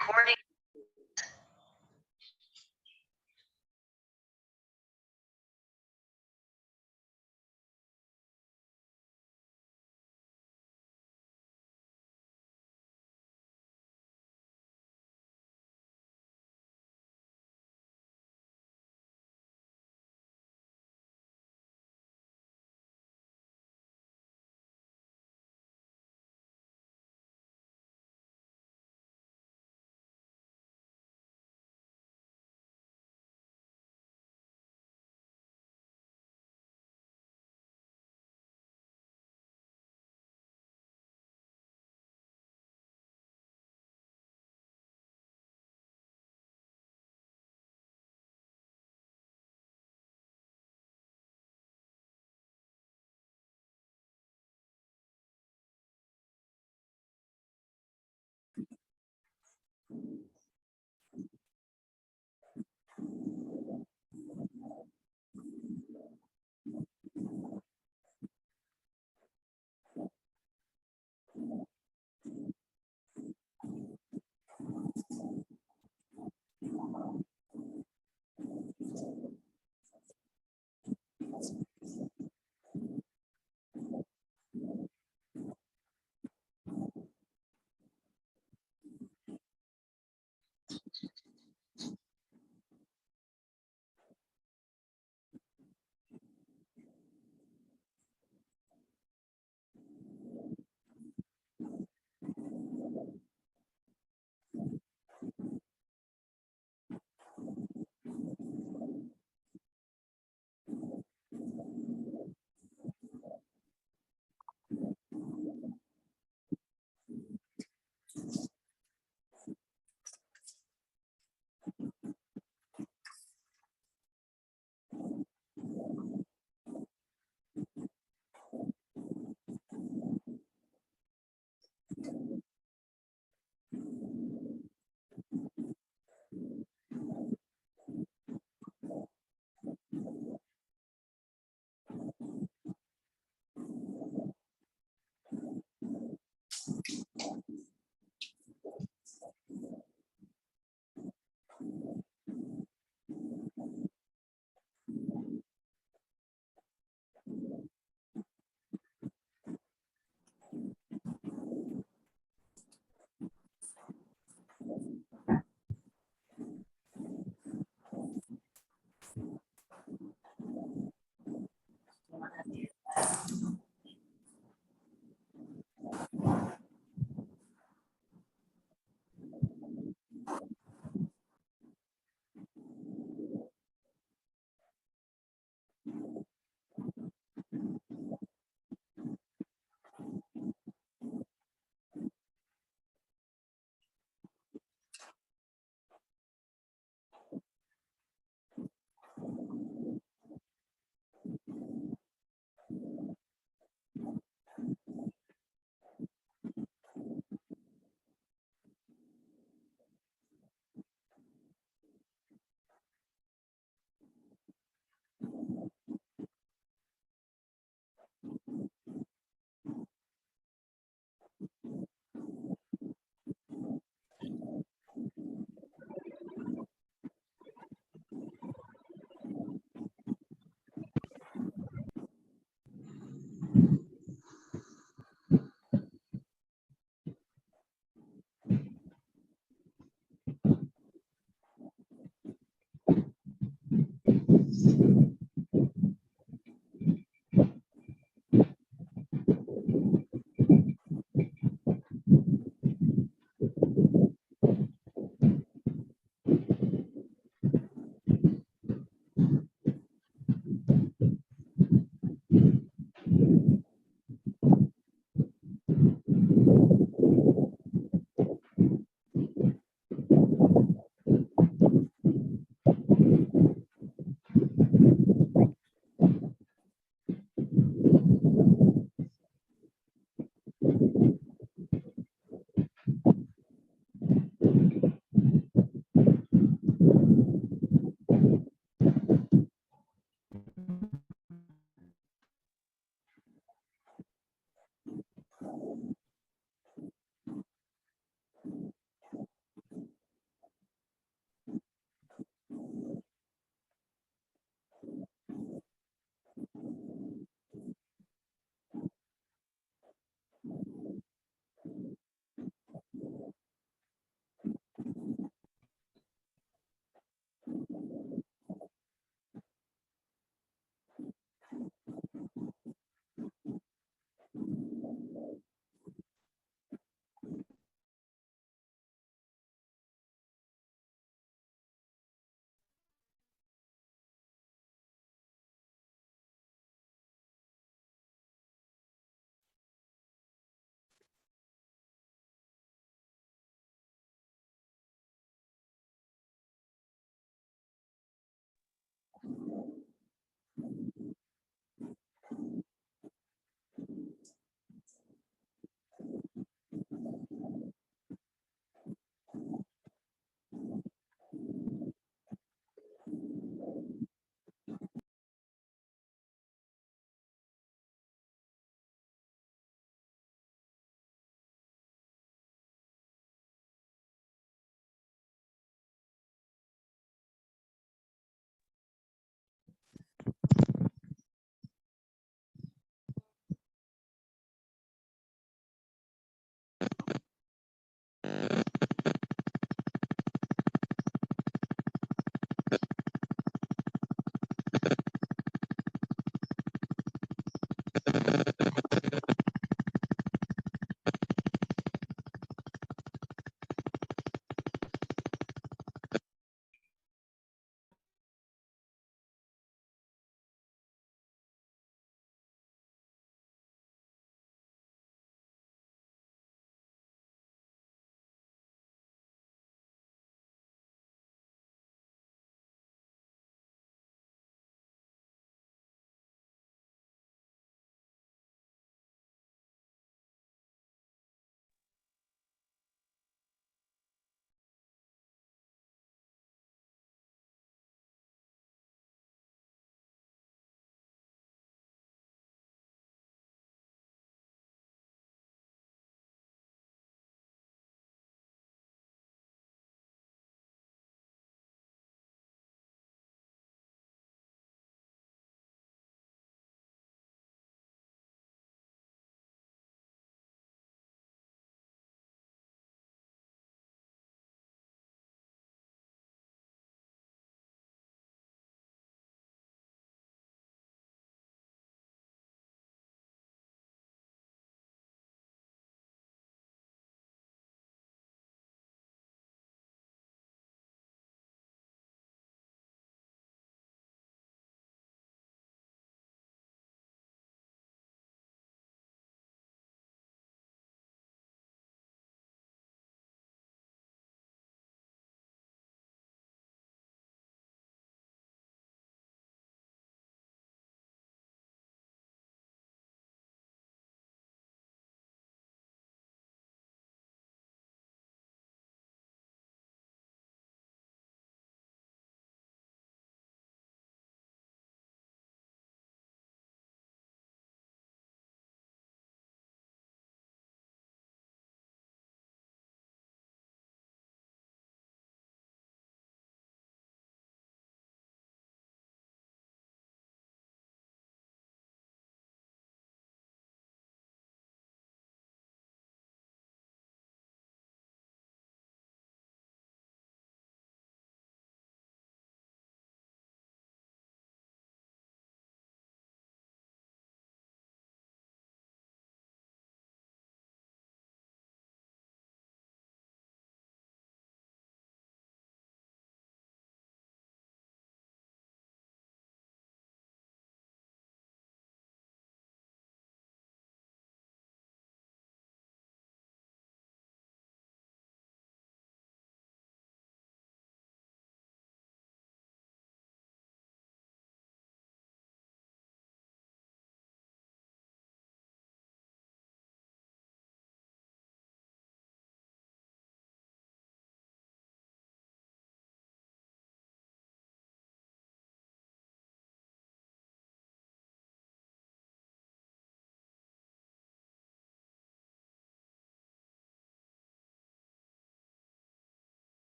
Recording.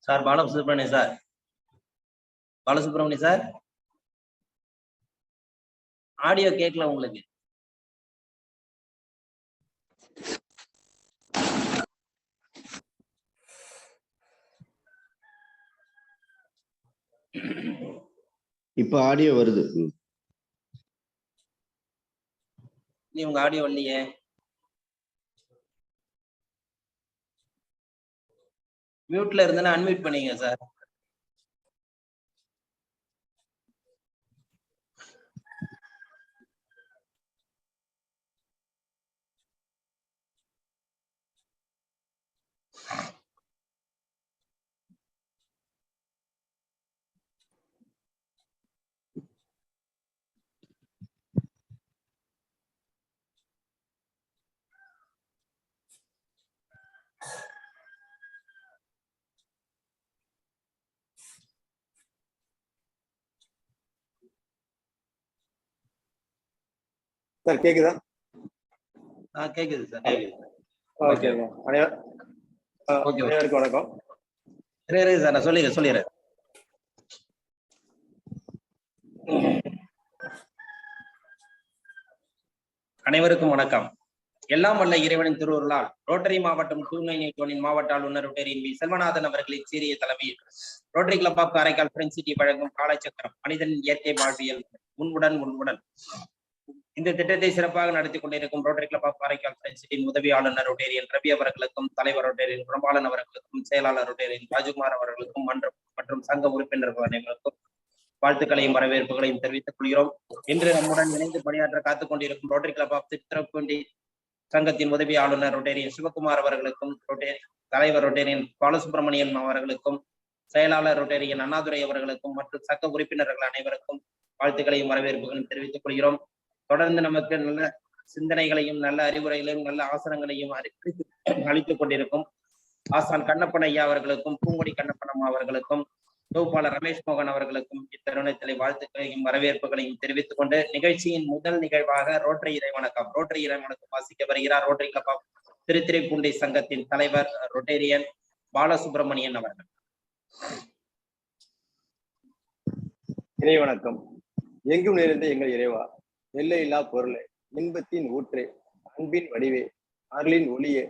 Sir Balasubramanian sir, Balasubramanian sir, audio கேட்கல உங்களுக்கு. இப்ப ஆடியோ வருது. நீ உங்க ஆடியோ வரலையே. மியூட்ல இருந்தேன்னா அன்மியூட் பண்ணீங்க சார். சார் கேக்குதா? கேக்குது சார், கேக்குது. ஓகே அனைவருக்கும் வணக்கம். சார் நான் சொல்லிடுறேன். அனைவருக்கும் வணக்கம். எல்லாம் வல்ல இறைவனின் திருவுருளால் ரோட்டரி மாவட்டம் 298 மாவட்ட ஆளுநர் ரோட்டரியின் வி செல்வநாதன் அவர்களின் சீரிய தலைமையில் Rotary club of Karaikal friends city வழங்கும் காலச்சக்கரம் மனிதனின் இயற்கை வாழ்வியல் உன்னுடன் இந்த திட்டத்தை சிறப்பாக நடத்தி கொண்டிருக்கும் rotary club of Karaikal friends சிட்டியின் உதவி ஆளுநர் ரோட்டரியன் ரவி அவர்களுக்கும், தலைவர் ரோட்டரியன் பிரபாலன் அவர்களுக்கும், செயலாளர் ரோட்டரியன் ராஜ்குமார் அவர்களுக்கும் மற்றும் சங்க உறுப்பினர்கள் அனைவருக்கும் வாழ்த்துக்களையும் வரவேற்புகளையும் தெரிவித்துக் கொள்கிறோம். இன்று நம்முடன் இணைந்து பணியாற்ற காத்துக் கொண்டிருக்கும் ரோட்டரி கிளப் ஆஃப் திருத்துறைப்பூண்டி சங்கத்தின் உதவி ஆளுநர் ரோட்டரியன் சிவகுமார் அவர்களுக்கும், தலைவர் ரோட்டரியன் பாலசுப்ரமணியன் அவர்களுக்கும், செயலாளர் ரோட்டரியன் அண்ணாதுரை அவர்களுக்கும் மற்றும் சங்க உறுப்பினர்கள் அனைவருக்கும் வாழ்த்துக்களையும் வரவேற்புகளையும் தெரிவித்துக் கொள்கிறோம். தொடர்ந்து நமக்கு நல்ல சிந்தனைகளையும் நல்ல அறிவுரைகளையும் நல்ல ஆசனங்களையும் அளித்துக் கொண்டிருக்கும் ஆசான் கண்ணப்பன் ஐயா அவர்களுக்கும், பூங்கொடி கண்ணப்பன் அம்மா அவர்களுக்கும், தொகுப்பாளர் ரமேஷ் மோகன் அவர்களுக்கும் இத்தருணத்திலே வாழ்த்துக்களையும் வரவேற்புகளையும் தெரிவித்துக் கொண்டு நிகழ்ச்சியின் முதல் நிகழ்வாக ரோட்டரி இறைவணக்கம் வாசிக்க வருகிறார் ரோட்டரி கிளப் ஆஃப் திருத்துறைப்பூண்டி சங்கத்தின் தலைவர் ரோட்டரியன் பாலசுப்ரமணியன் அவர்கள். இறைவணக்கம். எங்கும் நிறைந்த எங்கள் இறைவா, எல்லையில்லா பொருளே, இன்பத்தின் ஊற்றே, அன்பின் வடிவே, அருளின் ஒளியே,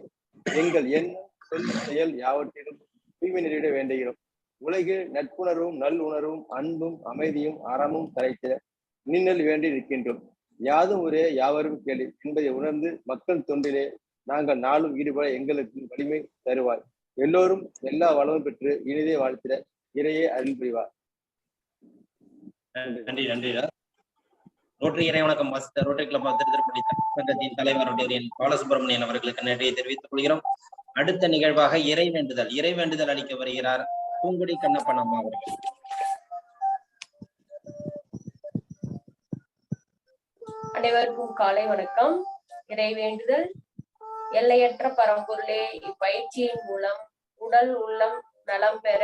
எங்கள் எண்ணம் சொல் செயல் யாவற்றிலும் தூய்மை நிறைய வேண்டுகிறோம். உலகில் நட்புணர்வும் நல்லுணர்வும் அன்பும் அமைதியும் அறமும் தலைத்திட நின்னல் வேண்டி நிற்கின்றோம். யாதும் ஒரே யாவரும் கேள்வி என்பதை உணர்ந்து மக்கள் தொண்டிலே நாங்கள் நாளும் ஈடுபட எங்களுக்கு வலிமை தருவார். எல்லோரும் எல்லா வளமும் பெற்று இனிதே வாழ்த்திட இறையே அருள் புரிவார். நன்றி. ரோட்டரி இறைவணக்கம் வாசித்த ரோட்டரி கிளப் ஆஃப் திருத்துறைப்பூண்டி சங்கத்தின் தலைவர் ரோட்டரியன் பாலசுப்ரமணியன் அவர்களுக்கு நன்றியை தெரிவித்துக் கொள்கிறோம். அடுத்த நிகழ்வாக இறைவேண்டுதல் அளிக்க வருகிறார் பூங்குடி கண்ணப்பன் அம்மா அவர்கள். அனைவருக்கும் காலை வணக்கம். இறைவேண்டுதல். எல்லையற்ற பரம்பொருளே, இப்பயிற்சியின் மூலம் உடல் உள்ளம் நலம் பெற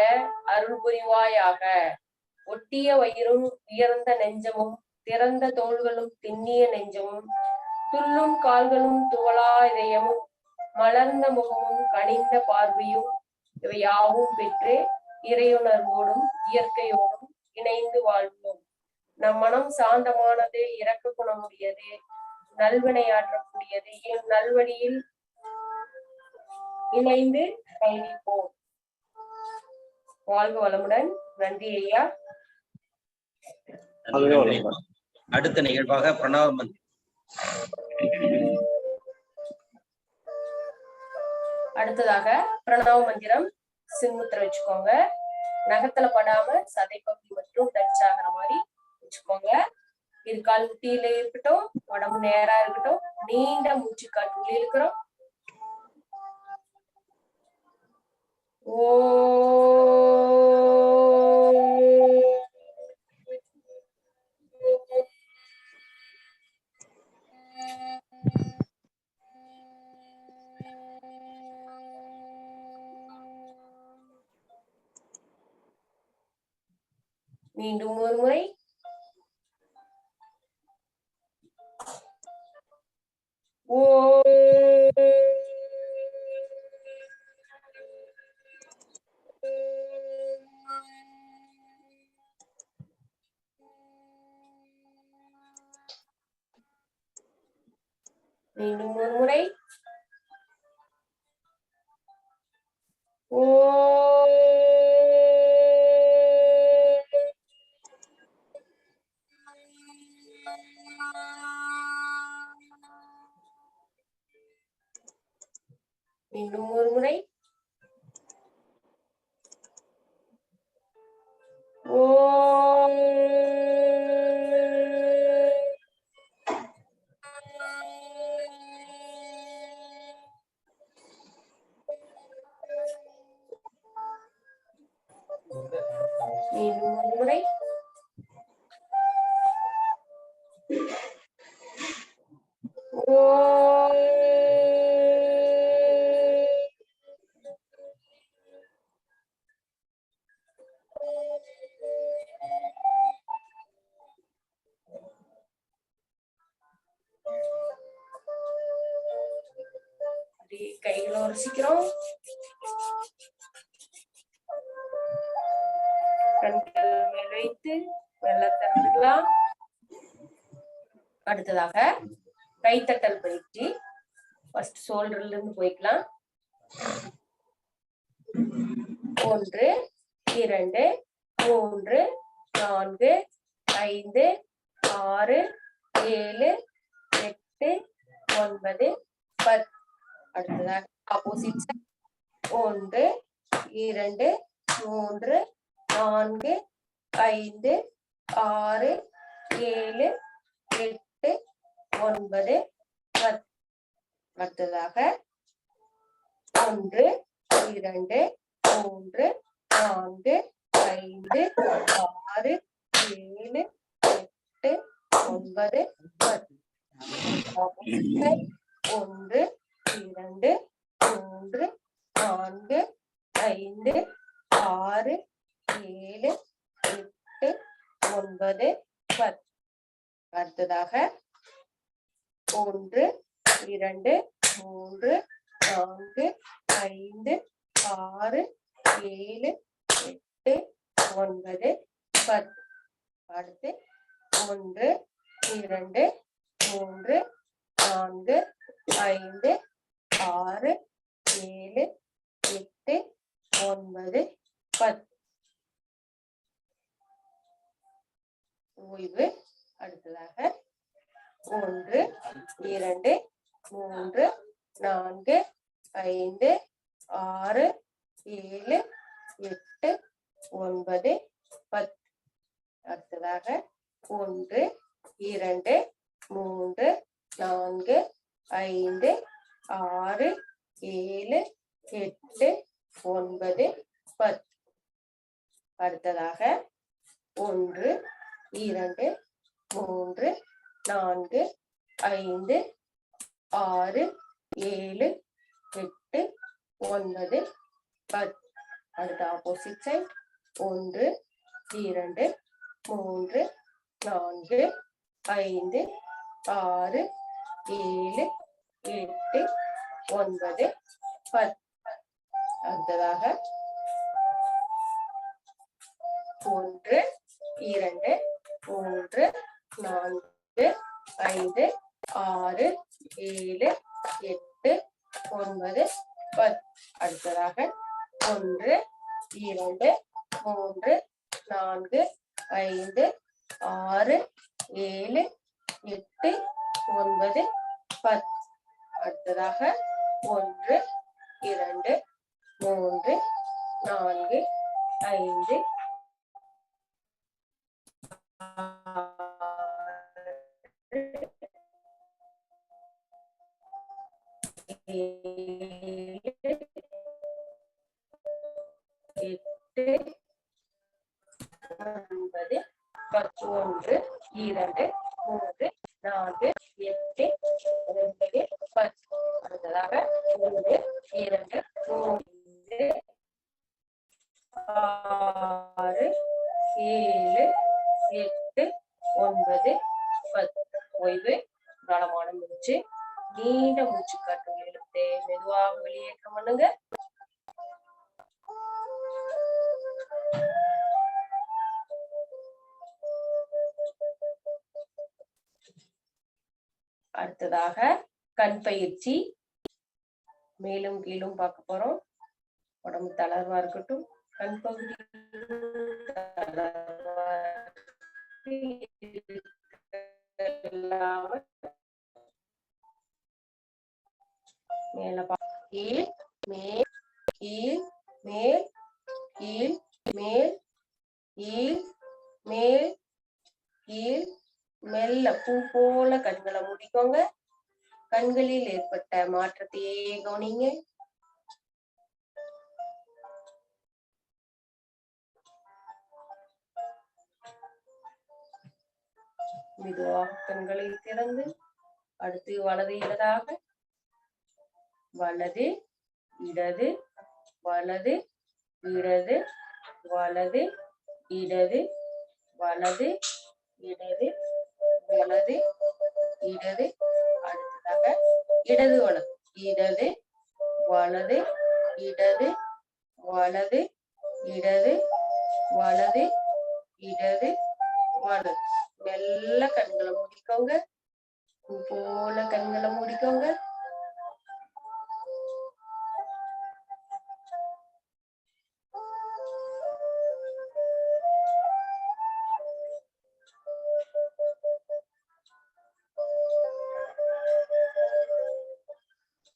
அருள் புரிவாயாக. ஒட்டிய வயிறும் உயர்ந்த நெஞ்சமும் திறந்த தோள்களும் திண்ணிய நெஞ்சமும் துள்ளும் கால்களும் துவளா இதயமும் மலர்ந்த முகமும் கனிந்த பார்வையும் இவை யாவும் பெற்று இறையுணர்வோடும் இயற்கையோடும் இணைந்து வாழ்வோம். நம் மனம் சாந்தமானது, இரக்க குணமுடையது, நல்வினையாற்றக்கூடியது. நல்வழியில் இணைந்து பயணிப்போம். வாழ்க வளமுடன். நன்றி ஐயா. அடுத்த நிகழ்வாக பிரணவ மந்திரம். அடுத்ததாக பிரணவ மந்திரம். சின்முத்திர வச்சுக்கோங்க. நகத்துல படாம சதைப்பகுதி மற்றும் டச் ஆகிற மாதிரி வச்சுக்கோங்க. இது கால் முட்டியில இருக்கட்டும், உடம்பு நேரா இருக்கட்டும். நீண்ட மூச்சு காற்று உள்ளே இருக்கிறோம். மீண்டும் ஒரு முறை. மீண்டும் ஒரு முறை. ஓ மீண்டும் ஒரு முறை. ஓம் மீண்டும் ஒரு முறை. ஓம் கைகளை உரசிக்கிறோம். கண்கள் மேல் வைத்து மெல்ல திறந்துக்கலாம். அடுத்ததாக கைத்தட்டல் பயிற்சி. ஃபர்ஸ்ட் ஷோல்டர்ல இருந்து போய்க்கலாம். 1 2 3 4 5 6 7 8 9 10. அடுத்ததாக ஆப்போசிட் சைடு. 1 2 3 4 5 6 7 8 9 10. அடுத்ததாக 1 2 3 4 5 6 7 8 9 10. 1 2 3 4 5 6 7 8 9 10. அடுத்ததாக 1 2 3 4 5 6 7 8 9 10. அடுத்து 1 2 3 4 5 6 7 8 9 10. ஓய்வு. அடுத்ததாக 1 2 3 4 5 6 7 8 9 10. அடுத்ததாக 1 2 3 4 5 6 7 8 9 10. அடுத்ததாக 1 2 3 4 5 6 7 8 9 10. அடுத்த ஆப்போசிட் சைட். 1 2 3 4 5 6 7 8 9 10. அடுத்ததாக 1 2 3 4 5 6 7 8 9 10. அடுத்ததாக 1 2 3 4 5 6 7 8 9 10. அடுத்ததாக 1 2 3 4 5 8 9 11 2 3 4 8 9 10. அடுத்ததாக 1 2 3 6 7 8 9 10. ஓய்வு. தாராளமான மூச்சு. நீண்ட மூச்சு காற்று இழுத்து மெதுவாக வெளியேற்றம் பண்ணுங்க. அடுத்ததாக கண் பயிற்சி. மேலும் கீழும் பார்க்க போறோம். உடம்பு தளர்வா இருக்கட்டும். கண் பகுதி மேல கீழ் மேல் கீழ் மேல் கீழ் மேல் கீழ் மேல் கீழ். மெல்ல பூ போல கண்களை மூடிக்கோங்க. கண்களில் ஏற்பட்ட மாற்றத்தையே கவனிங்க. மெதுவாக கண்களை திறந்து அடுத்து வலது இடதாக வலது இடது வலது இடது வலது இடது வலது இடது வலது இடது. அடுத்ததாக இடது வலது இடது வலது இடது வலது இடது வலது இடது வலது. மெல்ல கண்களை மூடிக்கோங்க. பூ போல கண்களை மூடிக்கோங்க.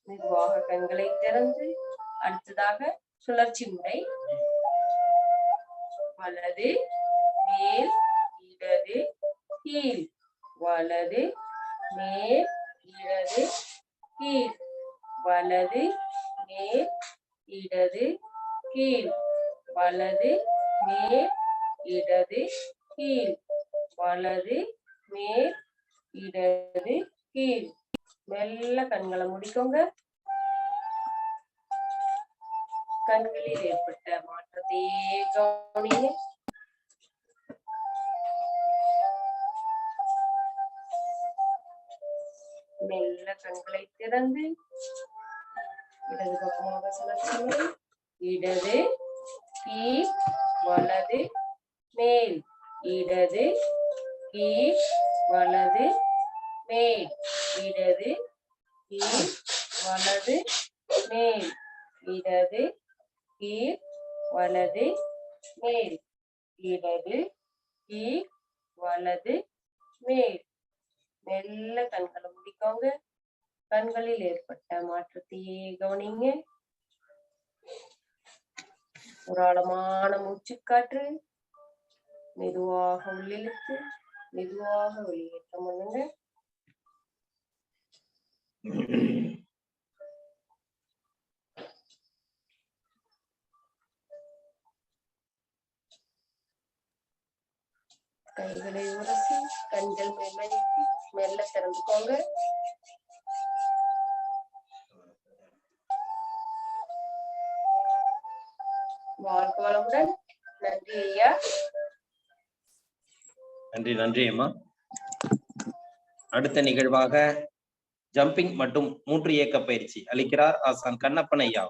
மெதுவாக கண்களை திறந்து அடுத்ததாக சுழற்சி முறை. வலது மேல் இடது கீழ் வலது மேல் இடது கீழ் வலது மேல் இடது கீழ் வலது மேல் இடது கீழ் வலது மேல் இடது கீழ். மெல்ல கண்களை முடிக்கோங்க. கண்களில் ஏற்பட்ட மாற்றத்தையே கவனிங்க. மெல்ல கண்களை திறந்து இடது பக்கமாக சுழற்சி. இடது கீழ் வலது மேல் இடது கீழ் வலது மேல் இடது கீழ் வலது மேல் இடது கீழ் வலது மேல் இடது கீழ் வலது மேல். மெல்ல கண்களை முடிக்கோங்க. கண்களில் ஏற்பட்ட மாற்றத்தையே கவனிங்க. ஒரு ஆழமான மூச்சுக்காற்று மெதுவாக உள்ளிழுத்து மெதுவாக வெளியேற்றம் பண்ணுங்க. கைகளை உரசி கண்கள் மெல்ல திறந்துக்கோங்க. வாழ்க வளமுடன். நன்றி ஐயா. நன்றி நன்றி அம்மா. அடுத்த நிகழ்வாக ஜம்பிங் மற்றும் மூன்று இயக்க பயிற்சி அளிக்கிறார் ஆசான் கண்ணப்பன் ஐயா.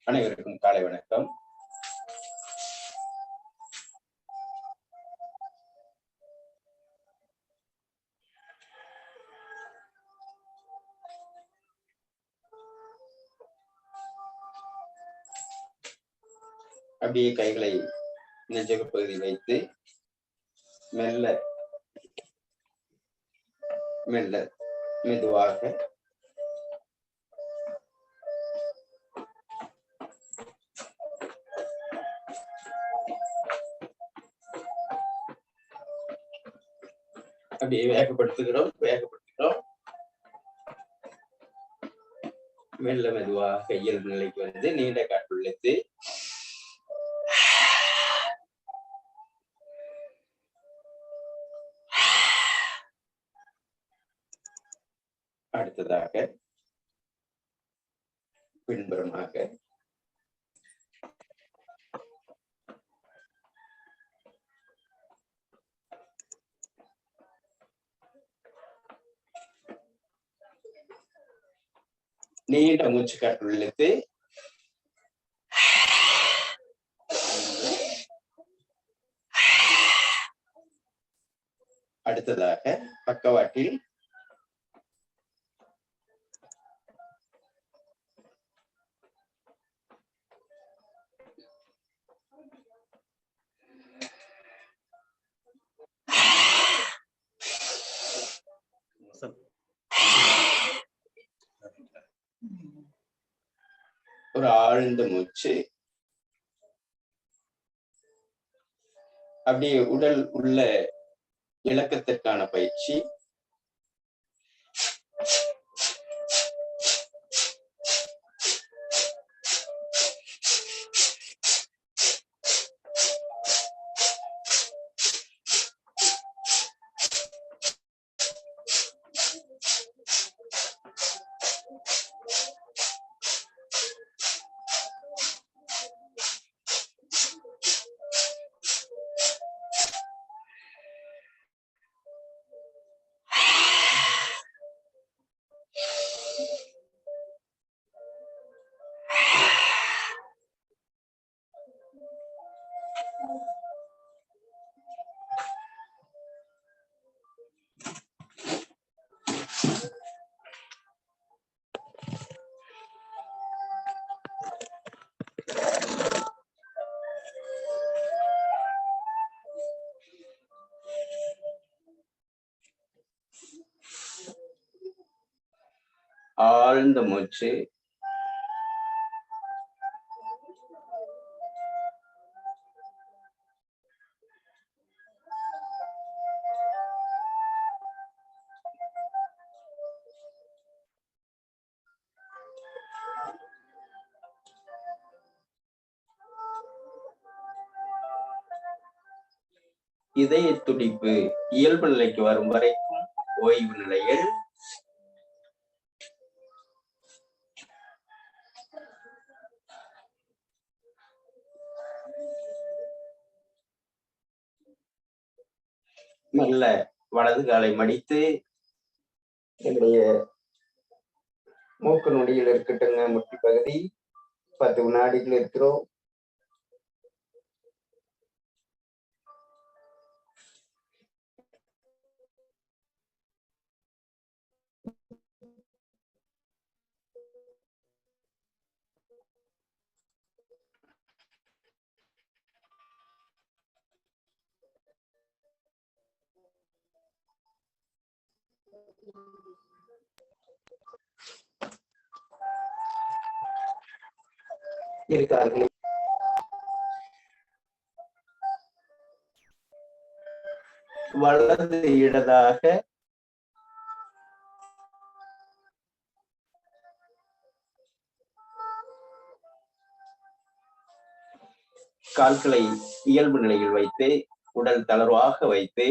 அனைவருக்கும் காலை வணக்கம். அப்படியே கைகளை நெஞ்சக பகுதி வைத்து மெல்ல மெல்ல மெதுவாக அப்படியே வேகப்படுத்துகிறோம். மெல்ல மெதுவாக இயல்பு நிலைக்கு வந்து நீண்ட காற்றுள்ளது. அடுத்ததாக பின்புறமாக நீண்ட மூச்சு காற்று இழுத்து அடுத்ததாக பக்கவாட்டில் ஒரு ஆழ்ந்த மூச்சு. அப்படியே உடல் உள்ள இலக்கத்திற்கான பயிற்சி. ஆழ்ந்த மூச்சு. இதய துடிப்பு இயல்பு நிலைக்கு வரும் வரைக்கும் ஓய்வு நிலையில் மெல்ல வலது காலை மடித்து என்னுடைய மூக்கு நொடியில் இருக்கட்டுங்க முட்டி பகுதி 10 வினாடிகள் இருக்கிறோம். இருக்கார்கள். வலது இடதாக கால்களை இயல்பு நிலையில் வைத்து உடல் தளர்வாக வைத்து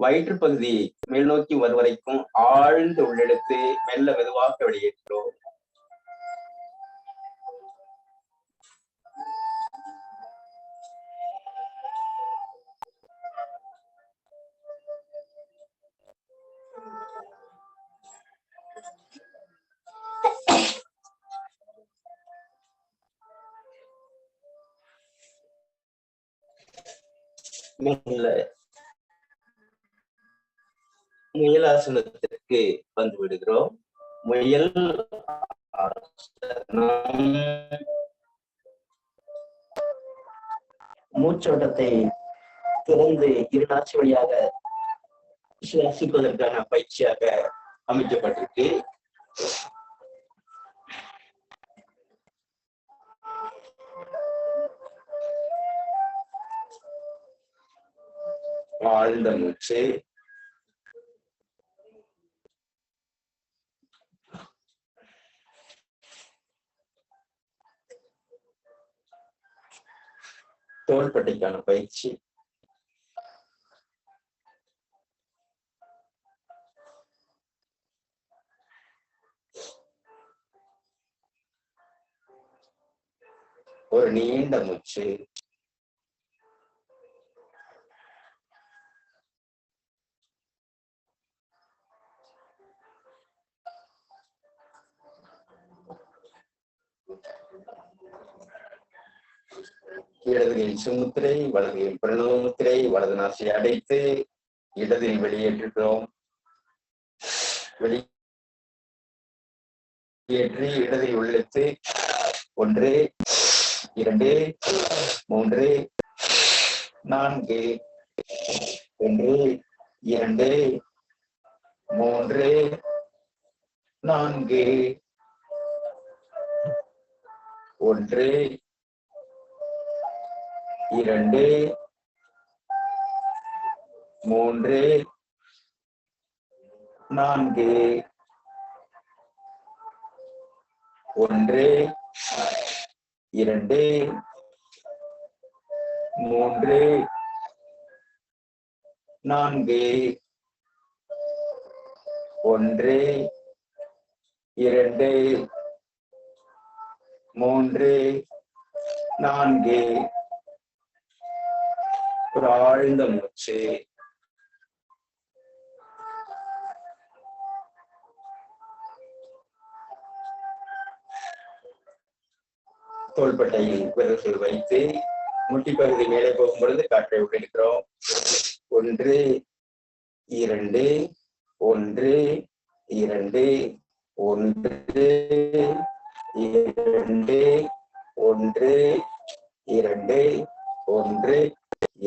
வயிற்று பகுதி மேல் நோக்கி வரும் வரைக்கும் ஆழ்ந்து உள்ளெடுத்து மெல்ல மெதுவாக வெளியேற்றோம். மெல்ல முயலாசனத்திற்கு வந்து விடுகிறோம். முயல் மூச்சோட்டத்தை திறந்து இருநாட்சி வழியாக சுவாசிப்பதற்கான பயிற்சியாக அமைக்கப்பட்டிருக்கு. ஆழ்ந்த மூச்சு. தோள்பட்டைக்கான பயிற்சி. ஒரு நீண்ட மூச்சு. இடதுகையில் சுமுத்திரை, வலதுகையில் பிரணவ முத்திரை, வலது நாசியை அடைத்து இடதில் வெளியேற்றுகிறோம். வெளியேற்றி இடதில் உள்ளிழுத்து 1 2 3 4 1 2 3 4 1 2 3 4 1 2 3 4 1 2 3 4 ஒரு ஆழ்ந்த மூச்சு. தோள்பட்டையில் விரல்கள் வைத்து முட்டிப்பகுதி மேலே போகும் பொழுது காற்றை உள்ளிருக்கிறோம். 1 2 1 2 1 2 1 2 1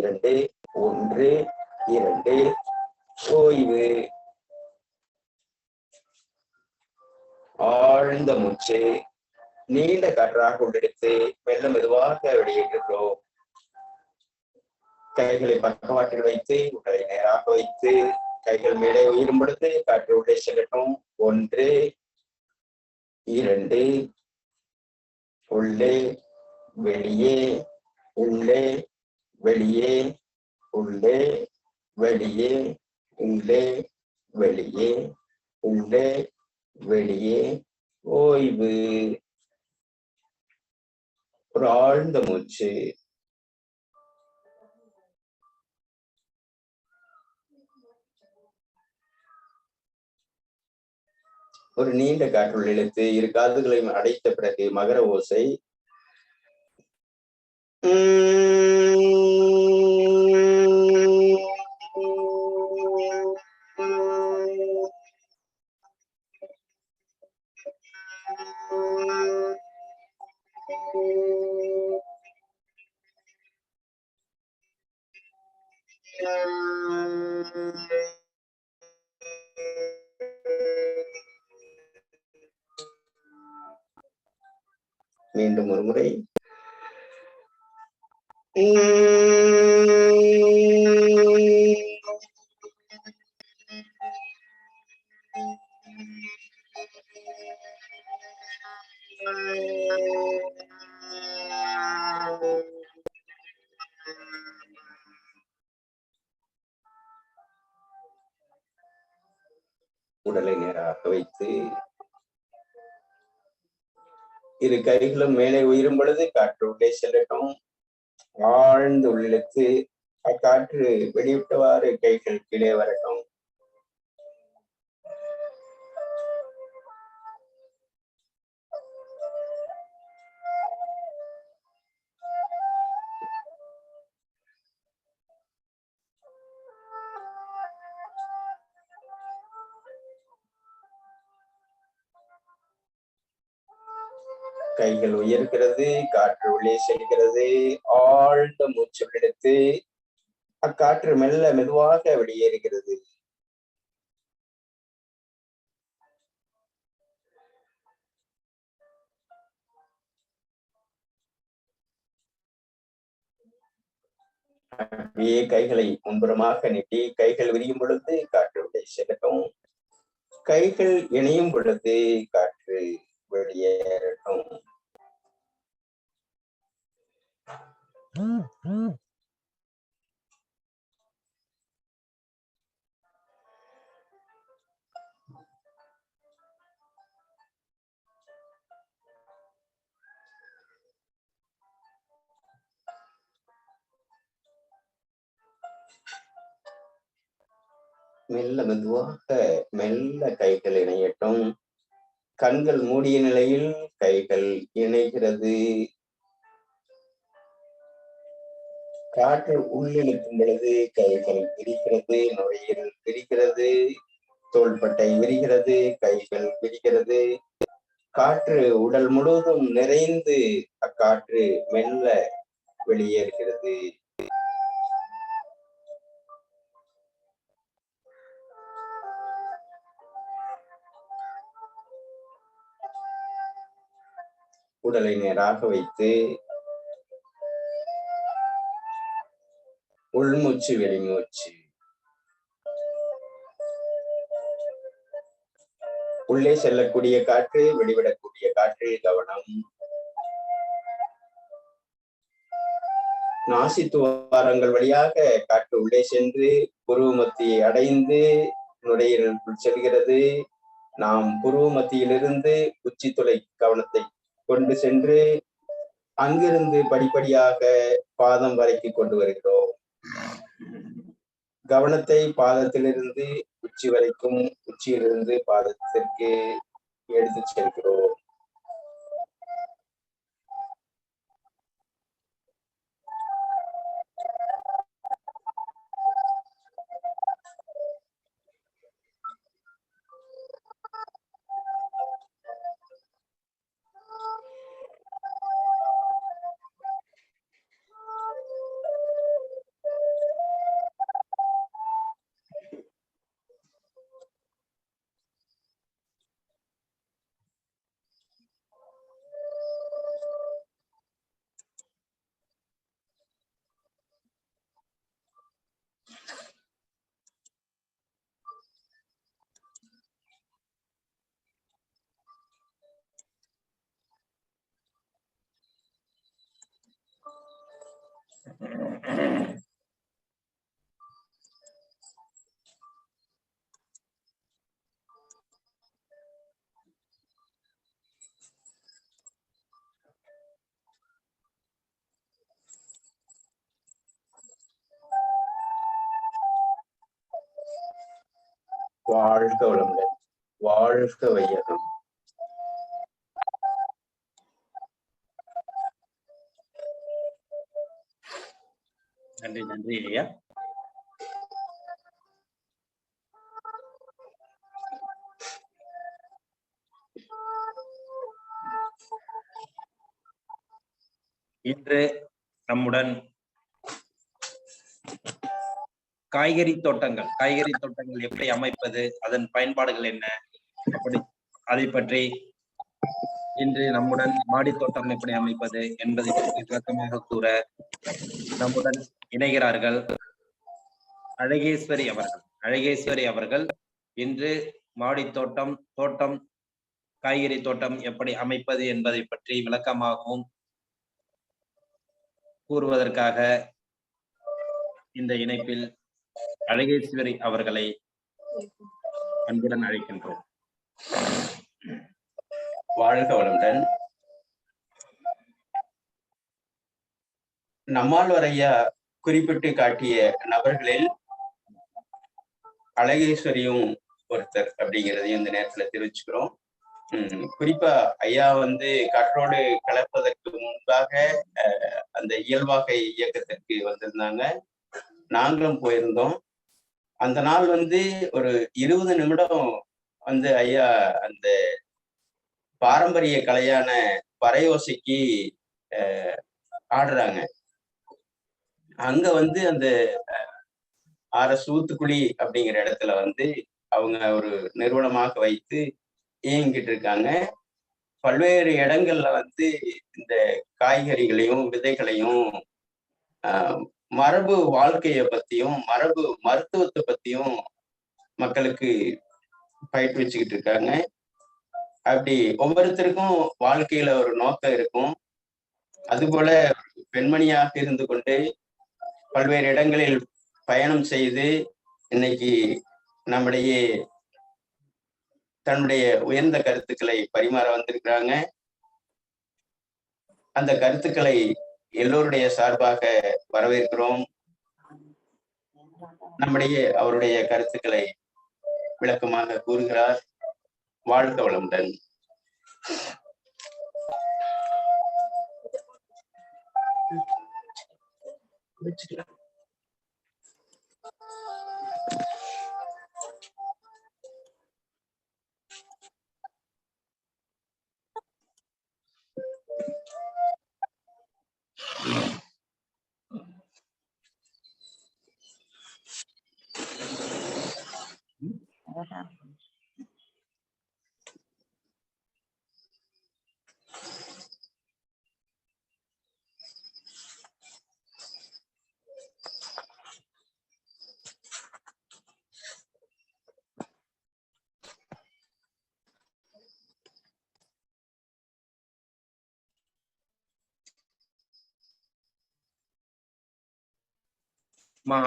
2 1 2 ஓய்வு. ஆழ்ந்த மூச்சு. நீண்ட காற்றாக உள்ளெடுத்து மெல்ல மெதுவாக வெளியேற்றுகிறோம். கைகளை பக்கவாட்டில் வைத்து உடலை நேராக வைத்து கைகள் மேலே உயரும் பொழுது காற்று உள்ளே செல்லட்டும். 1 2 உள்ளே வெளியே உள்ளே வெளியே உள்ளே வெளியே உள்ளே வெளியே உள்ளே வெளியே ஓய்வு. ஒரு ஆழ்ந்த மூச்சு. ஒரு நீண்ட காற்றுள் இழுத்து இரு காதுகளையும் அடைத்த பிறகு மகர ஓசை. மீண்டும் ஒரு முறை. உடலை நேராக வைத்து இரு கைகளும் மேலே உயரும் பொழுது காற்று உள்ளே செல்லட்டும். ஆழ்ந்து உள்ளிழுத்து அக்காற்று வெளியிட்டவாறு கைகள் கீழே வரட்டும். கைகள் உயர்கிறது, காற்று உள்ளே செல்கிறது. ஆழ்ந்த மூச்சு எடுத்து அக்காற்று மெல்ல மெதுவாக வெளியேறுகிறது. அப்படியே கைகளை முன்புறமாக நீட்டி கைகள் விரியும் பொழுது காற்று உள்ளே செல்லட்டும். கைகள் இணையும் பொழுது காற்று வெளியேறட்டும். மெல்ல மெதுவாக மெல்ல கைகள் இணையட்டும். கண்கள் மூடிய நிலையில் கைகள் இணைகிறது. காற்று உள்ளிழுக்கும் பொழுது கைகள் விரிகிறது, நுரையீரல் விரிகிறது, தோள்பட்டை விரிகிறது, கைகள் விரிகிறது. காற்று உடல் முழுவதும் நிறைந்து அக்காற்று மெல்ல வெளியேறுகிறது. உடலை நேராக வைத்து உள்மூச்சு வெளிமூச்சு, உள்ளே செல்லக்கூடிய காற்று வெளிவிடக்கூடிய காற்று கவனம். நாசி துவாரங்கள் வழியாக காற்று உள்ளே சென்று புருவ மத்தியை அடைந்து நுரையீரலுக்குள் செல்கிறது. நாம் புருவ மத்தியிலிருந்து உச்சி துளை கவனத்தை கொண்டு சென்று அங்கிருந்து படிப்படியாக பாதம் வரைக்கு கொண்டு வருகிறோம். கவனத்தை பாதத்திலிருந்து உச்சி வரைக்கும், உச்சியிலிருந்து பாதத்திற்கு எடுத்து செல்கிறோம். வாழ்க வளமுடன், வாழ்க வையகம். நன்றி நன்றி ஐயா. இன்று நம்முடன் காய்கறி தோட்டங்கள் எப்படி அமைப்பது, அதன் பயன்பாடுகள் என்ன, அதை பற்றி இன்று நம்முடன் மாடி தோட்டம் எப்படி அமைப்பது என்பதை பற்றி விளக்கமாக கூற நம்முடன் இணைகிறார்கள் அழகேஸ்வரி அவர்கள். இன்று மாடி தோட்டம் காய்கறி தோட்டம் எப்படி அமைப்பது என்பதை பற்றி விளக்கமாகவும் கூறுவதற்காக இந்த இணைப்பில் அழகேஸ்வரி அவர்களை அன்புடன் அழைக்கின்றோம். வாழ்க வளமுடன். நம்மாழ்வார் ஐயா குறிப்பிட்டு காட்டிய நபர்களில் அழகேஸ்வரியும் ஒருத்தர் அப்படிங்கிறதையும் இந்த நேரத்துல தெரிவிச்சுக்கிறோம். குறிப்பா ஐயா காற்றோடு கலப்பதற்கு முன்பாக அந்த இயல்பாக இயக்கத்திற்கு வந்திருந்தாங்க. நாங்களும் போயிருந்தோம். அந்த நாள் ஒரு 20 நிமிடம் ஐயா அந்த பாரம்பரிய கலையான பறையோசைக்கு ஆடுறாங்க. அங்க அந்த RS ஊத்துக்குழி அப்படிங்கிற இடத்துல அவங்க ஒரு நிறுவனமாக வைத்து இயங்கிட்டு இருக்காங்க. பல்வேறு இடங்கள்ல இந்த காய்கறிகளையும் விதைகளையும் மரபு வாழ்க்கைய பத்தியும் மரபு மருத்துவத்தை பத்தியும் மக்களுக்கு பயிற்றுவிச்சுக்கிட்டு இருக்காங்க. அப்படி ஒவ்வொருத்தருக்கும் வாழ்க்கையில ஒரு நோக்கம் இருக்கும். அதுபோல பெண்மணியாக இருந்து கொண்டு பல்வேறு இடங்களில் பயணம் செய்து இன்னைக்கு நம்முடைய தன்னுடைய உயர்ந்த கருத்துக்களை பரிமாற வந்திருக்கிறாங்க. அந்த கருத்துக்களை எல்லோருடைய சார்பாக வரவேற்கிறோம். அவருடைய கருத்துக்களை விளக்கமாக கூறுகிறார். வாழ்க வளமுடன். வச்சுக்கலாம்.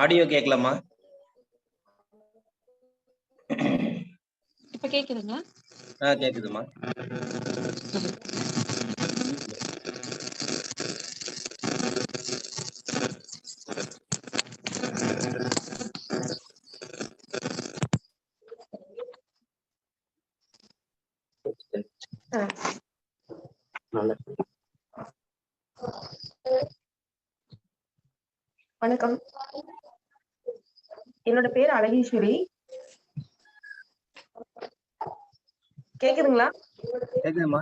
ஆடியோ கேட்கலாமா? இப்ப கேக்குதுங்களா? கேக்குதுமா. வணக்கம், என்னோட பேர் அழகீஸ்வரி. கேக்குதுங்களா? கேக்குதுமா.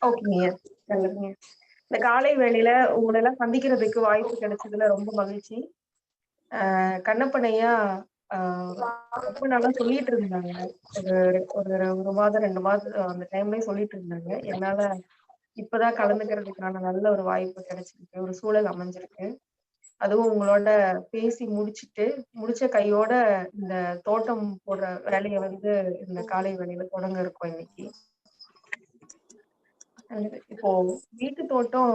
ஓகேங்க, நல்லதுங்க. இந்த காலை வேளையில உங்களை எல்லாம் சந்திக்கிறதுக்கு வாய்ப்பு கிடைச்சதுல ரொம்ப மகிழ்ச்சி. கண்ணப்பனையா ரொம்ப நாளா சொல்லிட்டு இருந்தாங்க. ஒரு ஒரு ஒரு மாதம் 2 மாதம் அந்த டைம்லயே சொல்லிட்டு இருந்தாங்க. என்னால இப்பதான் கலந்துக்கிறதுக்கான நல்ல ஒரு வாய்ப்பு கிடைச்சிருக்கு, ஒரு சூழல் அமைஞ்சிருக்கு. அதுவும் உங்களோட பேசி முடிச்ச கையோட இந்த தோட்டம் போடுற வேலையை வந்து இந்த காலை வேலையில தொடங்க இருக்கோம் இன்னைக்கு. இப்போ வீட்டு தோட்டம்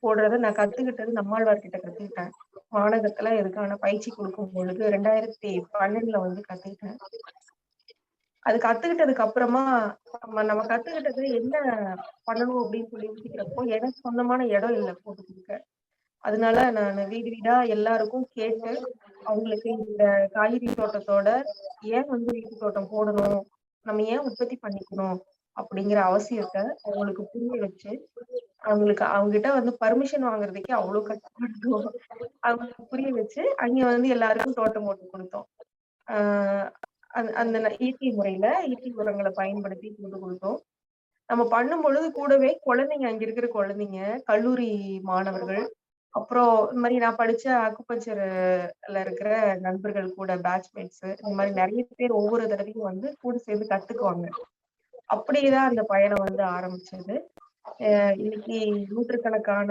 போடுறத நான் கத்துக்கிட்டது நம்மாழ்வார் கிட்ட கத்துக்கிட்டேன். வானகத்துல இதுக்கான பயிற்சி கொடுக்கும் பொழுது 2012 வந்து கத்துக்கிட்டேன். அது கத்துக்கிட்டதுக்கு அப்புறமா நம்ம கத்துக்கிட்டது என்ன பண்ணணும் அப்படின்னு சொல்லி யோசிக்கிறப்போ எனக்கு சொந்தமான இடம் இல்லை போட்டு கொடுக்க. அதனால நான் வீடு வீடா எல்லாருக்கும் கேட்டு அவங்களுக்கு இந்த காய்கறி தோட்டத்தோட ஏன் வந்து வீட்டு தோட்டம் போடணும், நம்ம ஏன் உற்பத்தி பண்ணிக்கணும் அப்படிங்கிற அவசியத்தை அவங்களுக்கு புரிய வச்சு, அவங்க கிட்ட வந்து பர்மிஷன் வாங்குறதுக்கே அவ்வளவு கஷ்டப்பட்டோம். அவங்களுக்கு புரிய வச்சு அங்க வந்து எல்லாருக்கும் தோட்டம் போட்டு கொடுத்தோம். ஆஹ் அந்த இயற்கை உரங்களை பயன்படுத்தி போட்டு கொடுத்தோம். நம்ம பண்ணும் பொழுது கூடவே குழந்தைங்க, அங்க இருக்கிற குழந்தைங்க, கல்லூரி மாணவர்கள், அப்புறம் இந்த மாதிரி நான் படிச்ச அக்குபஞ்சர்ல இருக்கிற நண்பர்கள் கூட பேட்ச்மேட்ஸ், இந்த மாதிரி நிறைய பேர் ஒவ்வொரு தடவையும் வந்து கூட சேர்ந்து கத்துக்குவாங்க. அப்படியேதான் அந்த பயணம் வந்து ஆரம்பிச்சது. இன்னைக்கு நூற்றுக்கணக்கான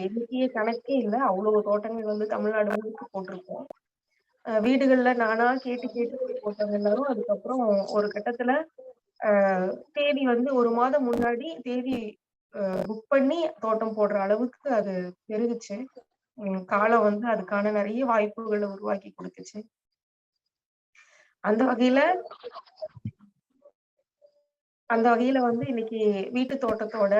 எண்ணிக்கையே கணக்கே இல்லை, அவ்வளவு தோட்டங்கள் வந்து தமிழ்நாடு முழுக்க போட்டிருக்கோம். வீடுகள்ல நானா கேட்டு கேட்டு போட்டவங்க எல்லாரும் அதுக்கப்புறம் ஒரு கட்டத்துல தேதி வந்து 1 மாதம் முன்னாடி தேதி புக் பண்ணி தோட்டம் போடுற அளவுக்கு அது பெருகுச்சு. காலம் வந்து அதுக்கான நிறைய வாய்ப்புகளை உருவாக்கி கொடுத்துச்சு. அந்த வகையில வந்து இன்னைக்கு வீட்டு தோட்டத்தோட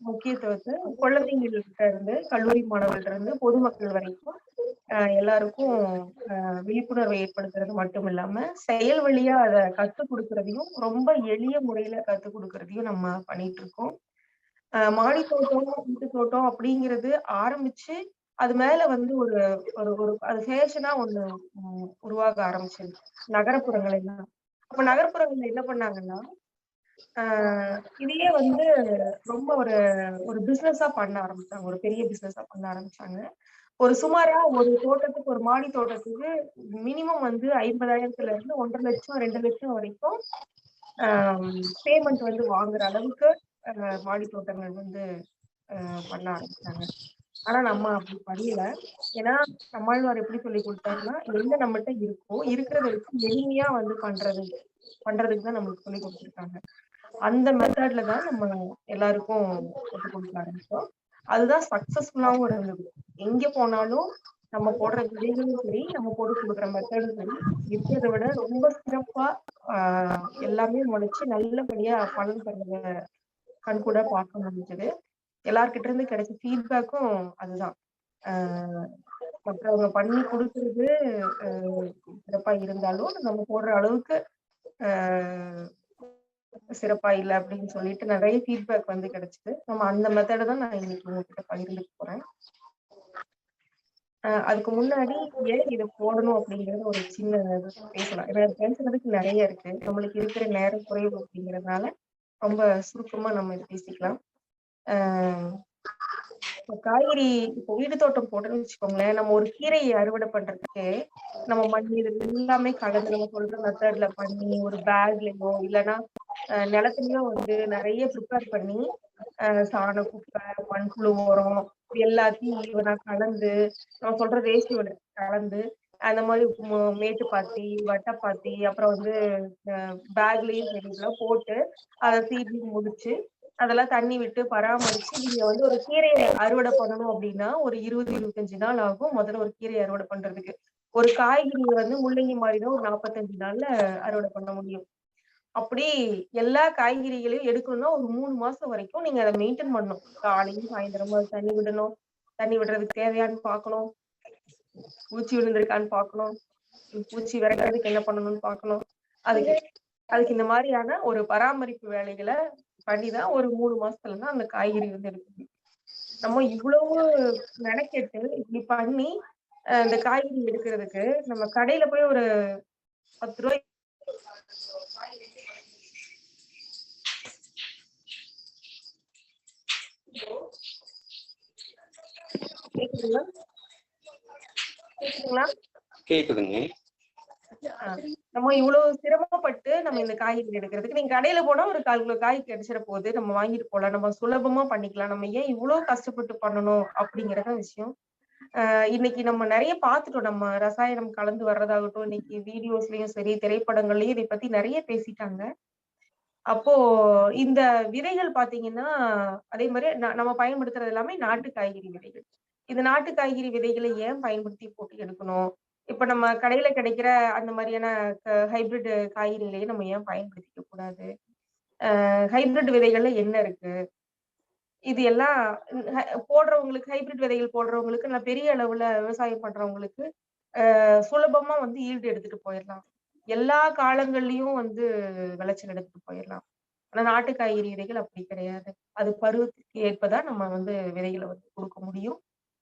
முக்கியத்துவத்தை குழந்தைங்கள்கிட்ட இருந்து, கல்லூரி மாணவர்கள்ட்ட இருந்து, பொதுமக்கள் வரைக்கும் எல்லாருக்கும் விழிப்புணர்வை ஏற்படுத்துறது மட்டும் இல்லாம செயல் வழியா அதை கத்துக் கொடுக்கறதையும், ரொம்ப எளிய முறையில கத்துக் கொடுக்கறதையும் நம்ம பண்ணிட்டு இருக்கோம். மாடி தோட்டம், வீட்டு தோட்டம் அப்படிங்கிறது ஆரம்பிச்சு அது மேல வந்து ஒரு ஒரு அது ஃபேஷனா ஒண்ணு உருவாக ஆரம்பிச்சது நகரப்புறங்கள் எல்லாம். அப்ப நகர்ப்புறங்கள்ல என்ன பண்ணாங்கன்னா, இதையே வந்து ரொம்ப ஒரு ஒரு பிசினஸா பண்ண ஆரம்பிச்சாங்க, ஒரு பெரிய பிசினஸா பண்ண ஆரம்பிச்சாங்க. ஒரு சுமாரா ஒரு தோட்டத்துக்கு, ஒரு மாடி தோட்டத்துக்கு மினிமம் வந்து 50,000 இருந்து 1.5 லட்சம் 2 லட்சம் வரைக்கும் பேமெண்ட் வந்து வாங்குற அளவுக்கு மாடி தோட்டங்கள் வந்து பண்ண ஆரம்பிச்சாங்க. ஆனா நம்ம அப்படி பண்ணல. ஏன்னா நம்மாழ்வார் எப்படி சொல்லி கொடுத்தாருன்னா, என்ன நம்மகிட்ட இருக்கோ இருக்கிறத வச்சு எளிமையா வந்து பண்றதுக்கு தான் நம்மளுக்கு சொல்லி கொடுத்துருக்காங்க. அந்த மெத்தட்ல தான் நம்ம எல்லாருக்கும் போட்டு கொடுக்க ஆரம்பிச்சோம். அதுதான் சக்சஸ்ஃபுல்லாவும் இருந்தது. எங்க போனாலும் நம்ம போடுற விதைகளும் சரி, நம்ம போட்டு கொடுக்குற மெத்தடும் சரி, இருக்கிறத விட ரொம்ப சிறப்பா எல்லாமே முளைச்சு நல்லபடியா பலன் தர்றத கண்கூட பார்க்க முடிஞ்சது. எல்லார்கிட்ட இருந்து கிடைச்ச ஃபீட்பேக்கும் அதுதான். மற்றவங்க பண்ணி கொடுக்கறது சிறப்பா இருந்தாலும் நம்ம போடுற அளவுக்கு சிறப்பா இல்லை அப்படின்னு சொல்லிட்டு நிறைய ஃபீட்பேக் வந்து கிடைச்சது. நம்ம அந்த மெத்தடை தான் நான் இன்னைக்கு உங்ககிட்ட பகிர்ந்துக்க போறேன். அதுக்கு முன்னாடி ஏன் இதை போடணும் அப்படிங்கறது ஒரு சின்ன பேசலாம். ஏன்னா பேசுறதுக்கு நிறைய இருக்கு. நம்மளுக்கு இருக்கிற நேரம் குறைவு அப்படிங்கறதுனால ரொம்ப சுருக்கமா நம்ம இதை பேசிக்கலாம். ஆஹ் காய்கறி இப்போ வீடு தோட்டம் போட்டோம்னு வச்சுக்கோங்களேன், நம்ம ஒரு கீரையை அறுவடை பண்றதுக்கு நம்ம மண் இது எல்லாமே கலந்து நம்ம சொல்ற மெத்தட்ல பண்ணி ஒரு பேக்லயோ இல்லைன்னா நிலத்துலயோ வந்து நிறைய ப்ரிப்பேர் பண்ணி சாண குப்பை மண்புழு உரம் இது எல்லாத்தையும் ஈவனா கலந்து நம்ம சொல்ற ரேஷியோட கலந்து அந்த மாதிரி மேட்டு பாத்தி வட்டை பாத்தி அப்புறம் வந்து பேக்லயும் சரிலாம் போட்டு அதை தீட்டி முடிச்சு அதெல்லாம் தண்ணி விட்டு பராமரிச்சு நீங்க வந்து ஒரு கீரையை அறுவடை பண்ணணும் அப்படின்னா ஒரு 20-25 நாள் ஆகும் முதல்ல ஒரு கீரையை அறுவடை பண்றதுக்கு. ஒரு காய்கறி வந்து முள்ளங்கி மாதிரிதான் ஒரு 45 நாள்ல அறுவடை பண்ண முடியும். அப்படி எல்லா காய்கறிகளையும் எடுக்கணும்னா ஒரு 3 மாசம் வரைக்கும் நீங்க அதை மெயின்டைன் பண்ணணும். காலையும் சாயந்தரமா தண்ணி விடணும். தண்ணி விடுறதுக்கு தேவையான்னு பார்க்கணும். பூச்சி விழுந்திருக்கான்னு பார்க்கணும். பூச்சி விரட்டுறதுக்கு என்ன பண்ணணும்னு பார்க்கணும். அதுக்கு இந்த மாதிரியான ஒரு பராமரிப்பு வேலைகளை பண்ணிதான் ஒரு 3 மாசத்துலதான் அந்த காய்கறி வந்து எடுக்கணும். நம்ம இவ்வளவு மெனக்கெட்டு இப்படி பண்ணி இந்த காய்கறி எடுக்கிறதுக்கு நம்ம கடையில போய் ஒரு 10 ரூபாய் கேக்குதுங்களா? கேக்குதுங்க. நம்ம இவ்வளவு சிரமப்பட்டு நம்ம இந்த காய்கறி எடுக்கிறதுக்கு நீங்க கடையில போனா ஒரு 1/4 கிலோ காய் கிடைச்சிட போகுது, நம்ம வாங்கிட்டு போலாம், நம்ம சுலபமா பண்ணிக்கலாம். நம்ம ஏன் இவ்வளவு கஷ்டப்பட்டு பண்ணணும் அப்படிங்கறத விஷயம். இன்னைக்கு நம்ம நிறைய பார்த்துட்டோம். நம்ம ரசாயனம் கலந்து வர்றதாகட்டும், இன்னைக்கு வீடியோஸ்லயும் சரி திரைப்படங்கள்லயும் இதை பத்தி நிறைய பேசிட்டாங்க. அப்போ இந்த விதைகள் பாத்தீங்கன்னா அதே மாதிரி நம்ம பயன்படுத்துறது எல்லாமே நாட்டு காய்கறி விதைகள். இந்த நாட்டு காய்கறி விதைகளை ஏன் பயன்படுத்தி போட்டு எடுக்கணும்? இப்ப நம்ம கடையில கிடைக்கிற அந்த மாதிரியான ஹைபிரிட் காய்கறிகளையே நம்ம ஏன் பயன்படுத்திக்க கூடாது? ஹைபிரிட் விதைகள்ல என்ன இருக்கு? இது எல்லாம் போடுறவங்களுக்கு ஹைபிரிட் விதைகள் போடுறவங்களுக்கு நான் பெரிய அளவுல விவசாயம் பண்றவங்களுக்கு சுலபமா வந்து ஈல்டு எடுத்துட்டு போயிடலாம். எல்லா காலங்கள்லயும் வந்து விளைச்சல் எடுத்துட்டு போயிடலாம். ஆனா நாட்டு காய்கறி விதைகள் அப்படி கிடையாது. அது பருவத்துக்கு ஏற்பதான் நம்ம வந்து விதைகளை வந்து கொடுக்க முடியும்.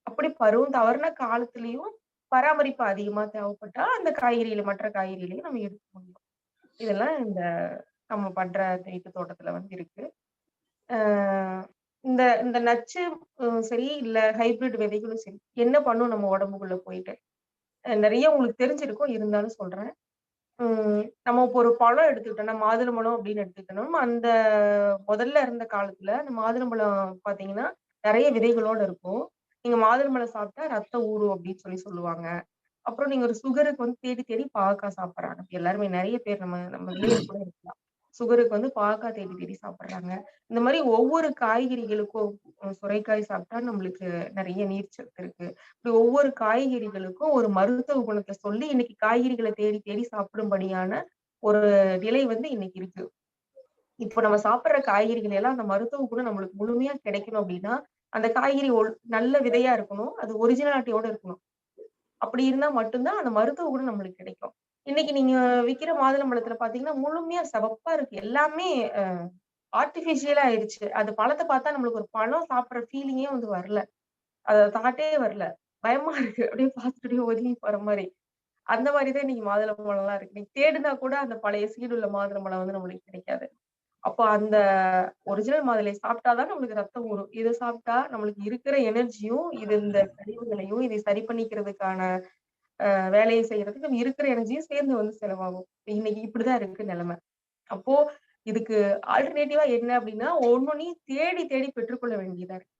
அப்படி பருவம் தவறுன காலத்திலயும் பராமரிப்பு அதிகமா தேவைப்பட்டா அந்த காய்கறியில மற்ற காய்கறிகளையும் நம்ம எடுக்க முடியும். இதெல்லாம் இந்த நம்ம பண்ற வீட்டு தோட்டத்துல வந்து இருக்கு. இந்த இந்த நச்சு சரி இல்ல ஹைபிரிட் விதைகளும் சரி என்ன பண்ணும் நம்ம உடம்புக்குள்ள போயிட்டு நிறைய உங்களுக்கு தெரிஞ்சிருக்கும், இருந்தாலும் சொல்றேன். நம்ம இப்போ ஒரு பழம் எடுத்துக்கிட்டோம்னா மாதுளம்பழம் அப்படின்னு எடுத்துக்கிட்டோம். அந்த முதல்ல இருந்த காலத்துல அந்த மாதுளம்பழம் பாத்தீங்கன்னா நிறைய விதைகளோட இருக்கும். நீங்க மாதுளம்பழம் சாப்பிட்டா ரத்தம் ஊறும் அப்படின்னு சொல்லுவாங்க. அப்புறம் நீங்க ஒரு சுகருக்கு வந்து தேடி தேடி பாவக்காய் சாப்பிடுறாங்க. எல்லாருமே நிறைய பேர் நம்ம இதுலயே கூட இருக்கலாம். சுகருக்கு வந்து பாவக்காய் தேடி தேடி சாப்பிடுறாங்க. இந்த மாதிரி ஒவ்வொரு காய்கறிகளுக்கும் சுரைக்காய் சாப்பிட்டா நம்மளுக்கு நிறைய நீர்ச்சத்து இருக்கு. இப்படி ஒவ்வொரு காய்கறிகளுக்கும் ஒரு மருத்துவ குணத்தை சொல்லி இன்னைக்கு காய்கறிகளை தேடி தேடி சாப்பிடும்படியான ஒரு நிலை வந்து இன்னைக்கு இருக்கு. இப்போ நம்ம சாப்பிடுற காய்கறிகள் எல்லாம் அந்த மருத்துவ குணம் நம்மளுக்கு முழுமையா கிடைக்கணும் அப்படின்னா அந்த காய்கறி நல்ல விதையா இருக்கணும், அது ஒரிஜினாலிட்டியோட இருக்கணும். அப்படி இருந்தா மட்டும்தான் அந்த மருத்துவ குணம் நம்மளுக்கு கிடைக்கும். இன்னைக்கு நீங்க விக்கிற மாதுளம்பழத்துல பாத்தீங்கன்னா முழுமையா சிவப்பா இருக்கு. எல்லாமே ஆர்டிபிஷியலா ஆயிடுச்சு. அது பழத்தை பார்த்தா நம்மளுக்கு ஒரு பழம் சாப்பிடுற ஃபீலிங்கே வந்து வரல. அத தாட்டே வரல. பயமா இருக்கு. அப்படியே பார்த்துட்டு ஒதுங்கி போற மாதிரி. அந்த மாதிரிதான் இன்னைக்கு மாதுளம்பழம் எல்லாம் இருக்கு. நீங்க தேடுனா கூட அந்த பழைய சீடுள்ள மாதுளம்பழம் வந்து நம்மளுக்கு கிடைக்காது. அப்போ அந்த ஒரிஜினல் மாதுளை சாப்பிட்டாதான் நம்மளுக்கு ரத்தம் ஊறும். இதை சாப்பிட்டா நம்மளுக்கு இருக்கிற எனர்ஜியும் இது இந்த கழிவுகளையும் இதை சரி பண்ணிக்கிறதுக்கான வேலையை செய்யறதுக்கு நம்ம இருக்கிற எனர்ஜியும் சேர்ந்து வந்து செலவாகும். இன்னைக்கு இப்படிதான் இருக்கு நிலைமை. அப்போ இதுக்கு ஆல்டர்னேட்டிவா என்ன அப்படின்னா ஒன்னொன்னையும் தேடி தேடி பெற்றுக்கொள்ள வேண்டியதா இருக்கு.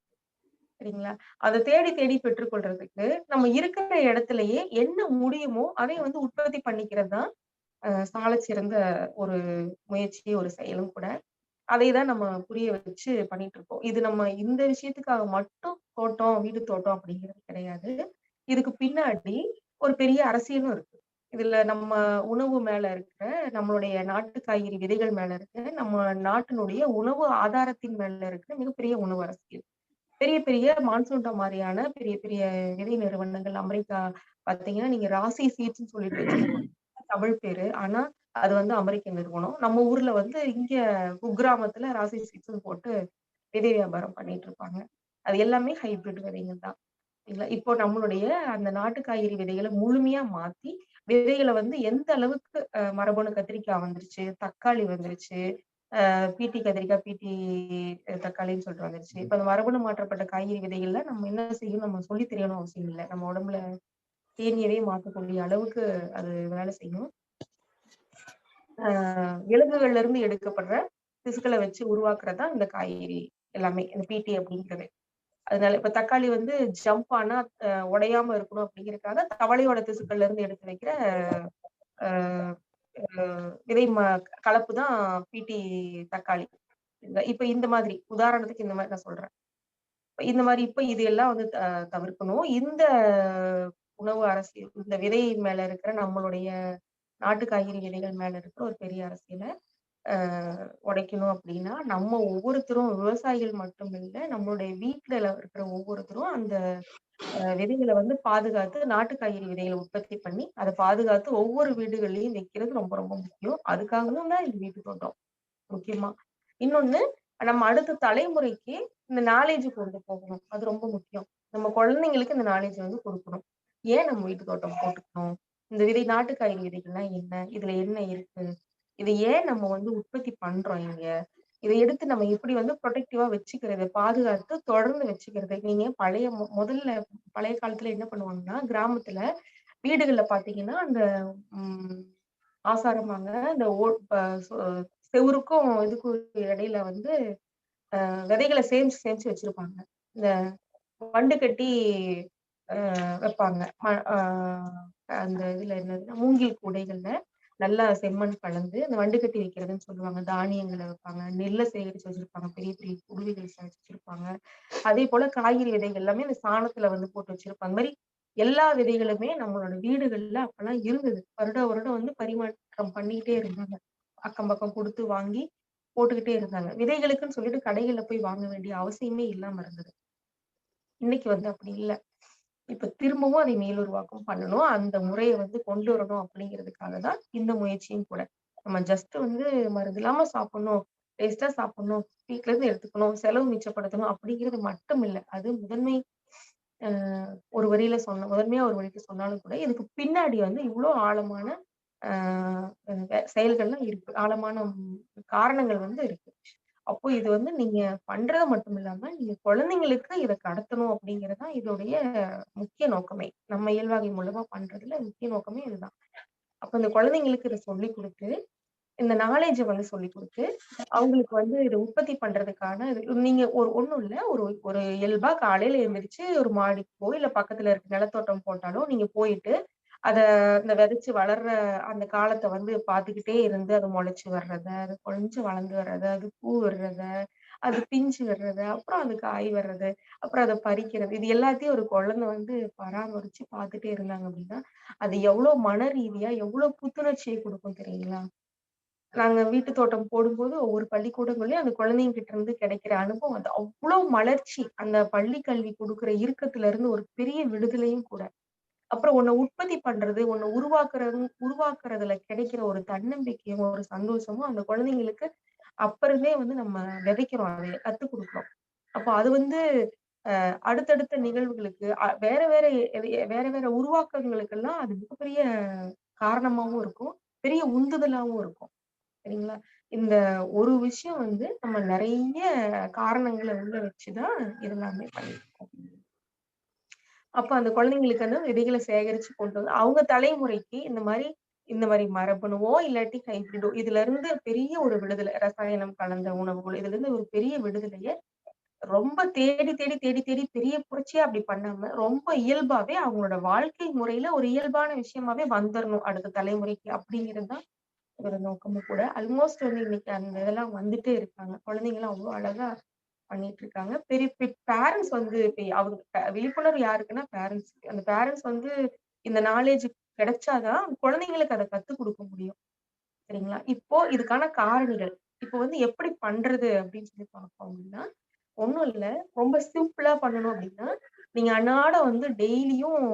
சரிங்களா? அதை தேடி தேடி பெற்றுக்கொள்றதுக்கு நம்ம இருக்கிற இடத்துலயே என்ன முடியுமோ அதை வந்து உற்பத்தி பண்ணிக்கிறது தான் சால சிறந்த ஒரு முயற்சி, ஒரு செயலும் கூட. அதைதான் நம்ம புரிய வச்சு பண்ணிட்டு இருக்கோம். இது நம்ம இந்த விஷயத்துக்காக மட்டும் தோட்டம், வீடு தோட்டம் அப்படிங்கிறது கிடையாது. இதுக்கு பின்னாடி ஒரு பெரிய அரசியலும் இருக்கு. இதுல நம்ம உணவு மேல இருக்கிற நம்மளுடைய நாட்டு காய்கறி விதைகள் மேல இருக்கிற நம்ம நாட்டினுடைய உணவு ஆதாரத்தின் மேல இருக்கிற மிகப்பெரிய உணவு அரசியல். பெரிய பெரிய மான்சூண்டா மாதிரியான பெரிய பெரிய விதை நிறுவனங்கள் அமெரிக்கா பாத்தீங்கன்னா நீங்க ராசி சீட்ஸ்ன்னு சொல்லிட்டு வச்சிருக்கோம் தமிழ் பேரு. ஆனா அது வந்து அமெரிக்க நிறுவனம். நம்ம ஊர்ல வந்து இங்க குக்கிராமத்துல ராசி சீட்ஸ்ன்னு போட்டு விதை வியாபாரம் பண்ணிட்டு இருப்பாங்க. அது எல்லாமே ஹைபிரிட் விதைகள் தான். சரிங்களா? இப்போ நம்மளுடைய அந்த நாட்டு காய்கறி விதைகளை முழுமையா மாத்தி விதைகளை வந்து எந்த அளவுக்கு மரபணு கத்திரிக்காய் வந்துருச்சு, தக்காளி வந்துருச்சு, பிடி கத்திரிக்காய், பிடி தக்காளின்னு சொல்லிட்டு வந்துருச்சு. இப்ப அந்த மரபணு மாற்றப்பட்ட காய்கறி விதைகள்ல நம்ம என்ன செய்யணும், நம்ம சொல்லி தெரியணும் அவசியம் இல்லை. நம்ம உடம்புல தேனியவே மாற்றக்கூடிய அளவுக்கு அது வேலை செய்யும். விலங்குகள்ல இருந்து எடுக்கப்படுற திசுக்களை வச்சு உருவாக்குறதா இந்த காய்கறி எல்லாமே, இந்த பிடி அப்படிங்கிறது. அதனால இப்ப தக்காளி வந்து ஜம்ப் ஆனா உடையாம இருக்கணும் அப்படிங்கறதுக்காக தவளையோட திசுக்கள்ல இருந்து எடுத்து வைக்கிற அஹ் விதை கலப்பு தான் பிடி தக்காளி. இப்ப இந்த மாதிரி உதாரணத்துக்கு இந்த மாதிரி நான் சொல்றேன். இந்த மாதிரி இப்ப இது எல்லாம் வந்து தவிர்க்கணும். இந்த உணவு அரசியல், இந்த விதை மேல இருக்கிற நம்மளுடைய நாட்டு காய்கறி விதைகள் மேல இருக்கிற ஒரு பெரிய அரசியலை உடைக்கணும் அப்படின்னா, நம்ம ஒவ்வொருத்தரும் விவசாயிகள் மட்டும் இல்ல, நம்மளுடைய வீட்டுல இருக்கிற ஒவ்வொருத்தரும் அந்த விதைகளை வந்து பாதுகாத்து நாட்டு காய்கறி விதைகளை உற்பத்தி பண்ணி அதை பாதுகாத்து ஒவ்வொரு வீடுகள்லயும் வைக்கிறது ரொம்ப ரொம்ப முக்கியம். அதுக்காகவும் தான் இந்த வீட்டு தோட்டம் முக்கியமா. இன்னொன்னு, நம்ம அடுத்த தலைமுறைக்கு இந்த நாலேஜ் கொண்டு போகணும். அது ரொம்ப முக்கியம். நம்ம குழந்தைங்களுக்கு இந்த நாலேஜ் வந்து கொடுக்கணும். ஏன் நம்ம வீட்டு தோட்டம் போட்டுக்கணும், இந்த விதை நாட்டு காய்கறி விதைகள்லாம் என்ன, இதுல என்ன இருக்கு, இதை ஏன் நம்ம வந்து உற்பத்தி பண்றோம் இங்க, இதை எடுத்து நம்ம எப்படி வந்து ப்ரொடெக்டிவா வச்சுக்கிறது, பாதுகாத்து தொடர்ந்து வச்சுக்கிறது. நீங்க முதல்ல பழைய காலத்துல என்ன பண்ணுவாங்கன்னா, கிராமத்துல வீடுகள்ல பாத்தீங்கன்னா அந்த ஆசாரமாங்க இந்த செவுருக்கும் இதுக்கும் இடையில வந்து விதைகளை சேமிச்சு சேமிச்சு வச்சிருப்பாங்க. இந்த வண்டு கட்டி வைப்பாங்க. அந்த இதுல என்னதுன்னா மூங்கில் கூடைகள்ல நல்லா செம்மண் கலந்து அந்த வண்டு கட்டி வைக்கிறதுன்னு சொல்லுவாங்க. தானியங்களை வைப்பாங்க, நெல்லை சேகரிச்சு வச்சிருப்பாங்க, பெரிய பெரிய குருவிகள் சேகரிச்சு வச்சிருப்பாங்க. அதே போல காய்கறி விதைகள் எல்லாமே இந்த சாணத்துல வந்து போட்டு வச்சிருப்பாங்க. அந்த மாதிரி எல்லா விதைகளுமே நம்மளோட வீடுகள்ல அப்பெல்லாம் இருந்தது. வருடம் வந்து பரிமாற்றம் பண்ணிக்கிட்டே இருந்தாங்க. அக்கம் பக்கம் கொடுத்து வாங்கி போட்டுக்கிட்டே இருந்தாங்க. விதைகளுக்குன்னு சொல்லிட்டு கடைகள்ல போய் வாங்க வேண்டிய அவசியமே இல்லாம இருந்தது. இன்னைக்கு வந்து அப்படி இல்லை. இப்ப திரும்பவும் அதை மேலுருவாக்கம் பண்ணணும், அந்த முறையை வந்து கொண்டு வரணும் அப்படிங்கிறதுக்காக தான் இந்த முயற்சியும் கூட. நம்ம ஜஸ்ட் வந்து மருந்து இல்லாம சாப்பிடணும், டேஸ்டா சாப்பிடணும், வீட்டுல இருந்து எடுத்துக்கணும், செலவு மிச்சப்படுத்தணும் அப்படிங்கிறது மட்டும் இல்லை. அது ஒரு முதன்மையா ஒரு வழிக்கு சொன்னாலும் கூட இதுக்கு பின்னாடி வந்து இவ்வளவு ஆழமான செயல்கள்லாம் இருக்கு, ஆழமான காரணங்கள் வந்து இருக்கு. அப்போ இது வந்து நீங்க பண்றது மட்டும் இல்லாம நீங்க குழந்தைங்களுக்கு இதை கடத்தணும் அப்படிங்கறதுதான் இதோடைய முக்கிய நோக்கமே. நம்ம இயல்வாகை மூலமா பண்றதுல முக்கிய நோக்கமே இதுதான். அப்ப இந்த குழந்தைங்களுக்கு இதை சொல்லி கொடுத்து, இந்த நாலேஜை வந்து சொல்லி கொடுத்து, அவங்களுக்கு வந்து இதை உற்பத்தி பண்றதுக்கான நீங்க ஒண்ணும் இல்ல, ஒரு இயல்பா காலையில எழுந்திரிச்சு ஒரு மாடிக்கோ இல்ல பக்கத்துல இருக்க நிலத்தோட்டம் போட்டாலும் நீங்க போயிட்டு இந்த விதைச்சு வளர்ற அந்த காலத்தை வந்து பாத்துக்கிட்டே இருந்து அது முளைச்சு வர்றத, அது கொஞ்சம் வளர்ந்து வர்றத, அது பூ வர்றத, அது பிஞ்சு வர்றது, அப்புறம் அது காய் வர்றது, அப்புறம் அதை பறிக்கிறது, இது எல்லாத்தையும் ஒரு குழந்தை வந்து பராமரிச்சு பார்த்துட்டே இருந்தாங்க அப்படின்னா அது எவ்வளவு மன ரீதியா எவ்வளவு புத்துணர்ச்சியை கொடுக்கும் தெரியுங்களா? நாங்க வீட்டு தோட்டம் போடும்போது ஒவ்வொரு பள்ளிக்கூடங்களையும் அந்த குழந்தைங்க கிட்ட இருந்து கிடைக்கிற அனுபவம் அது அவ்வளவு மலர்ச்சி. அந்த பள்ளி கல்வி கொடுக்குற இறுக்கத்துல இருந்து ஒரு பெரிய விடுதலையும் கூட. அப்புறம் உன்னை உற்பத்தி பண்றது, உன்னை உருவாக்குறதுல கிடைக்கிற ஒரு தன்னம்பிக்கையும் ஒரு சந்தோஷமும் அந்த குழந்தைங்களுக்கு அப்ப இருந்தே வந்து நம்ம விதைக்கிறோம், அதை கத்துக் கொடுக்கிறோம். அப்போ அது வந்து அடுத்தடுத்த நிகழ்வுகளுக்கு வேற வேற வேற வேற உருவாக்கங்களுக்கெல்லாம் அது மிகப்பெரிய காரணமாவும் இருக்கும், பெரிய உந்துதலாவும் இருக்கும். சரிங்களா? இந்த ஒரு விஷயம் வந்து நம்ம நிறைய காரணங்களை உள்ள வச்சுதான் இதெல்லாமே பண்ணிட்டு இருக்கோம். அப்ப அந்த குழந்தைங்களுக்கு வந்து விதைகளை சேகரிச்சு கொண்டு வந்து அவங்க தலைமுறைக்கு இந்த மாதிரி மரபணுவோ இல்லாட்டி ஹைபிரிடோ இதுல இருந்து பெரிய ஒரு விடுதலை, ரசாயனம் கலந்த உணவுகள் இதுல இருந்து ஒரு பெரிய விடுதலைய ரொம்ப தேடி தேடி தேடி தேடி பெரிய புரட்சியா அப்படி பண்ணாம ரொம்ப இயல்பாவே அவங்களோட வாழ்க்கை முறையில ஒரு இயல்பான விஷயமாவே வந்துடணும் அடுத்த தலைமுறைக்கு அப்படிங்கிறதுதான் ஒரு நோக்கமும் கூட. ஆல்மோஸ்ட் வந்து இன்னைக்கு அந்த இதெல்லாம் வந்துட்டே இருக்காங்க. குழந்தைங்க எல்லாம் அவ்வளவு அழகா பண்ணிட்டு இருக்காங்க. பெரிய பேரண்ட்ஸ் வந்து இப்ப அவங்க விழிப்புணர்வு யாருக்குன்னா பேரண்ட்ஸ். அந்த பேரண்ட்ஸ் வந்து இந்த நாலேஜ் கிடைச்சாதான் குழந்தைங்களுக்கு அதை கத்துக் கொடுக்க முடியும். சரிங்களா? இப்போ இதுக்கான காரணிகள் இப்போ வந்து எப்படி பண்றது அப்படின்னு சொல்லி பார்ப்போம் அப்படின்னா, ஒண்ணும் இல்ல, ரொம்ப சிம்பிளா பண்ணணும் அப்படின்னா நீங்க அன்னாடம் வந்து டெய்லியும்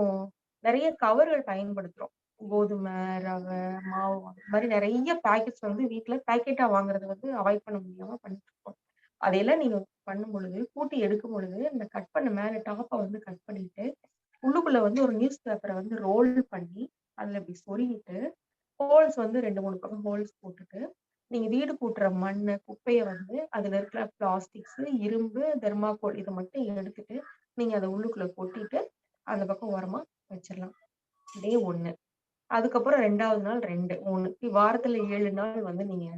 நிறைய கவர்கள் பயன்படுத்துறோம். கோதுமை, ரவை, மாவு இந்த மாதிரி நிறைய பேக்கெட்ஸ் வந்து வீட்டுல பேக்கெட்டா வாங்குறது வந்து அவாய்ட் பண்ண முடியாம பண்ணிட்டு இருக்கோம். அதையெல்லாம் நீங்க பண்ணும் பொழுது கூட்டி எடுக்கும் பொழுது இந்த கட் பண்ண மேல டாப்பை வந்து கட் பண்ணிட்டு உள்ளுக்குள்ள வந்து ஒரு நியூஸ் பேப்பரை வந்து ரோல் பண்ணி அதுல இப்படி சொருகிட்டு ஹோல்ஸ் வந்து 2-3 பக்கம் ஹோல்ஸ் போட்டுட்டு நீங்க வீடு கூட்டுற மண்ணு குப்பையை வந்து அதுல இருக்கிற பிளாஸ்டிக்ஸ் இரும்பு தெர்மாக்கோல் இதை மட்டும் எடுத்துட்டு நீங்க அதை உள்ளுக்குள்ள கொட்டிட்டு அந்த பக்கம் ஓரமா வச்சிடலாம். டே 1. அதுக்கப்புறம் 2வது நாள் 2, 3 வாரத்துல 7 நாள் வந்து நீங்க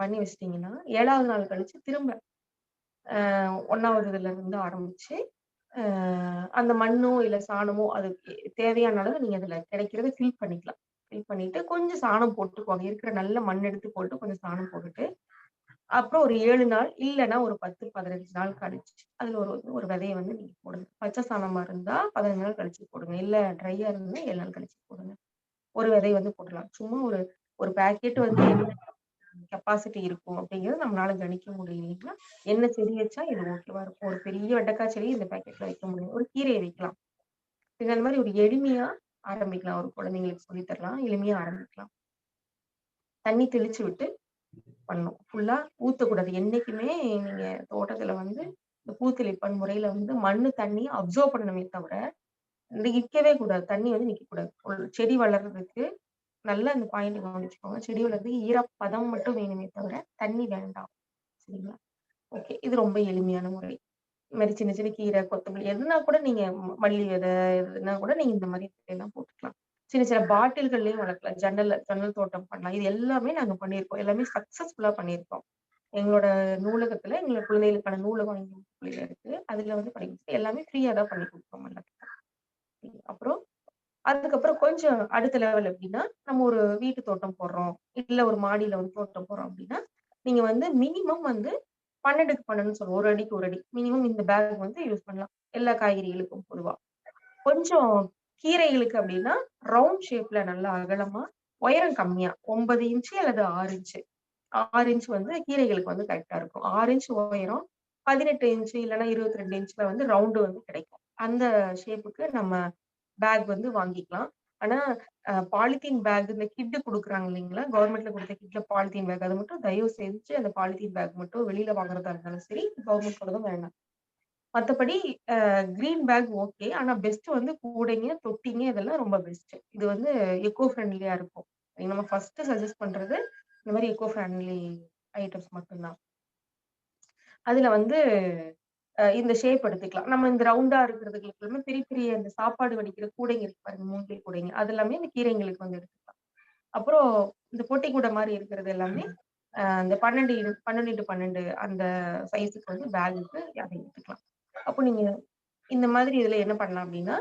பண்ணி வச்சிட்டீங்கன்னா 7வது நாள் கழிச்சு திரும்ப 1வது இதுல இருந்து ஆரம்பிச்சு அந்த மண்ணோ இல்ல சாணமோ அது தேவையான அளவு நீங்க அதுல கிடைக்கிறத ஃபில் பண்ணிக்கலாம். ஃபில் பண்ணிட்டு கொஞ்சம் சாணம் போட்டுக்குவாங்க. இருக்கிற நல்ல மண் எடுத்து போட்டு கொஞ்சம் சாணம் போட்டுட்டு அப்புறம் ஒரு 7 நாள் இல்லைன்னா ஒரு 10-15 நாள் கழிச்சு அதுல ஒரு விதையை வந்து நீங்க போடுங்க. பச்சை சாணமா இருந்தா 15 நாள் கழிச்சு போடுங்க. இல்ல ட்ரையா இருந்தா 7 நாள் கழிச்சு போடுங்க. ஒரு விதை வந்து போடலாம். சும்மா ஒரு பேக்கெட் வந்து என்ன கெப்பாசிட்டி இருக்கும் அப்படிங்கிறது நம்மளால கணிக்க முடியும் இல்லைங்களா? என்ன செடி வச்சா இது ஓகேவா இருக்கும். ஒரு பெரிய வெண்டைக்காய் செடி இந்த பேக்கெட்ல வைக்க முடியும். ஒரு கீரையை வைக்கலாம். நீங்க அந்த மாதிரி ஒரு எளிமையா ஆரம்பிக்கலாம். ஒரு குழந்தைங்களுக்கு சொல்லி தரலாம். எளிமையா ஆரம்பிக்கலாம். தண்ணி தெளிச்சு விட்டு பண்ணணும். ஃபுல்லா ஊத்தக்கூடாது. என்னைக்குமே நீங்க தோட்டத்துல வந்து இந்த பூத்தெளிப்பான் முறையில வந்து மண்ணு தண்ணி அப்சர்வ் பண்ணணுமே தவிர நிக்கவே கூடாது. தண்ணி வந்து நிக்க கூடாது. ஒரு செடி வளர்றதுக்கு நல்லா இந்த பாயிண்ட் கவனிச்சுக்கோங்க. செடி வளர்றதுக்கு ஈரப்பதம் மட்டும் வேணுமே தவிர தண்ணி வேண்டாம். சரிங்களா? ஓகே. இது ரொம்ப எளிமையான முறை. இந்த மாதிரி சின்ன சின்ன கீரை கொத்தமல்லி எதுனா கூட நீங்க மல்லி விதை எதுனா கூட நீங்க இந்த மாதிரி எல்லாம் போட்டுக்கலாம். சின்ன சின்ன பாட்டில்கள்லயும் வளர்க்கலாம். ஜன்னல் தோட்டம் பண்ணலாம். இது எல்லாமே நாங்க பண்ணியிருக்கோம். எல்லாமே சக்சஸ்ஃபுல்லா பண்ணியிருக்கோம். எங்களோட நூலகத்துல எங்களோட குழந்தைகளுக்கான நூலகம் எங்க இருக்கு. அதுல வந்து படிக்க எல்லாமே ஃப்ரீயா தான் பண்ணி கொடுப்போம். அப்புறம் அதுக்கப்புறம் கொஞ்சம் அடுத்த லெவல் எப்படின்னா நம்ம ஒரு வீட்டு தோட்டம் போடுறோம் இல்ல ஒரு மாடியில வந்து தோட்டம் போடுறோம் அப்படின்னா நீங்க வந்து மினிமம் வந்து 12x12 சொல்லுவோம். 1 அடிக்கு 1 அடி மினிமம் இந்த பேக் வந்து யூஸ் பண்ணலாம். எல்லா காய்கறிகளுக்கும் பொதுவா. கொஞ்சம் கீரைகளுக்கு அப்படின்னா ரவுண்ட் ஷேப்ல நல்லா அகலமா உயரம் கம்மியா 9 இன்ச்சு அல்லது 6 இன்ச்சு 6 இன்ச் வந்து கீரைகளுக்கு வந்து கரெக்டா இருக்கும். 6 இன்ச் உயரம் 18 இன்ச்சு இல்லைன்னா 22 இன்ச்ல வந்து ரவுண்டு வந்து கிடைக்கும். அந்த ஷேப்புக்கு நம்ம பேக் வந்து வாங்கிக்கலாம். ஆனா பாலித்தீன் பேக் இந்த கிட்டு குடுக்குறாங்க இல்லைங்களா? கவர்மெண்ட்ல கொடுத்த கிட்ல பாலித்தீன் பேக் அது மட்டும் தயவு செஞ்சு அந்த பாலித்தீன் பேக் மட்டும் வெளியில வாங்குறதா இருந்தாலும் சரி கவர்மெண்ட் கூட வேண்டாம். மத்தபடி கிரீன் பேக் ஓகே. ஆனா பெஸ்ட் வந்து கூடைங்க, தொட்டிங்க இதெல்லாம் ரொம்ப பெஸ்ட். இது வந்து எக்கோ ஃப்ரெண்ட்லியா இருக்கும். நம்ம ஃபர்ஸ்ட் சஜஸ்ட் பண்றது இந்த மாதிரி எக்கோ ஃப்ரெண்ட்லி ஐட்டம்ஸ் மட்டும்தான். அதுல வந்து இந்த ஷேப் எடுத்துக்கலாம். நம்ம இந்த ரவுண்டா இருக்கிறதுக்கு எல்லாமே பெரிய பெரிய இந்த சாப்பாடு வடிக்கிற கூடைங்க இருக்கு பாருங்க, மூங்கில் கூடைங்க. அது எல்லாமே இந்த கீரைங்களுக்கு வந்து எடுத்துக்கலாம். அப்புறம் இந்த பொட்டி கூடை மாதிரி இருக்கிறது எல்லாமே இந்த 12x12 அந்த சைஸுக்கு வந்து பேகுக்கு அதை எடுத்துக்கலாம். அப்போ நீங்க இந்த மாதிரி இதுல என்ன பண்ணலாம் அப்படின்னா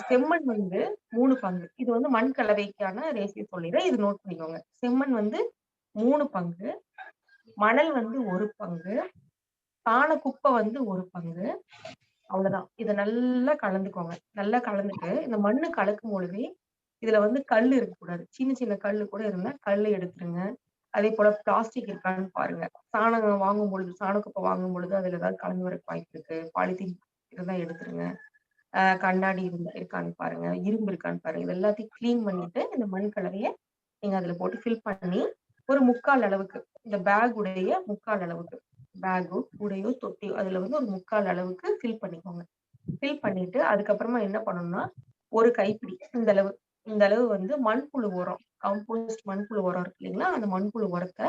செம்மண் வந்து 3 பங்கு. இது வந்து மண் கலவைக்கான ரேஷியோ சொல்லிடுறேன். இது நோட் பண்ணிக்கோங்க. செம்மண் வந்து 3 பங்கு, மணல் வந்து 1 பங்கு, சாண குப்பை வந்து 1 பங்கு. அவ்வளவுதான். இத நல்லா கலந்துக்கோங்க. நல்லா கலந்துட்டு இந்த மண்ணு கலக்கும் பொழுதே இதுல வந்து கல்லு இருக்கக்கூடாது. சின்ன சின்ன கல்லு கூட இருந்தா கல்லு எடுத்துருங்க. அதே போல பிளாஸ்டிக் இருக்கான்னு பாருங்க. சாணம் வாங்கும் பொழுது சாணக்குப்பை வாங்கும் பொழுது அதுல ஏதாவது கலந்து வரக்கு வாய்ப்பு இருக்கு. பாலித்தீன் இருந்தா எடுத்துருங்க. கண்ணாடி இருக்கான்னு பாருங்க. இரும்பு இருக்கான்னு பாருங்க. இது எல்லாத்தையும் கிளீன் பண்ணிட்டு இந்த மண் கலவைய நீங்க அதுல போட்டு ஃபில் பண்ணி ஒரு 3/4 அளவுக்கு இந்த பேக் உடைய 3/4 அளவுக்கு பேக்கோ கூடையோ தொட்டியோ அதுல வந்து ஒரு 3/4 அளவுக்கு ஃபில் பண்ணிக்கோங்க. ஃபில் பண்ணிட்டு அதுக்கப்புறமா என்ன பண்ணணும்னா ஒரு கைப்பிடி இந்த அளவு வந்து மண்புழு உரம் கம்போஸ்ட் மண்புழு உரம் இருக்கு இல்லைங்களா? அந்த மண்புழு உரத்தை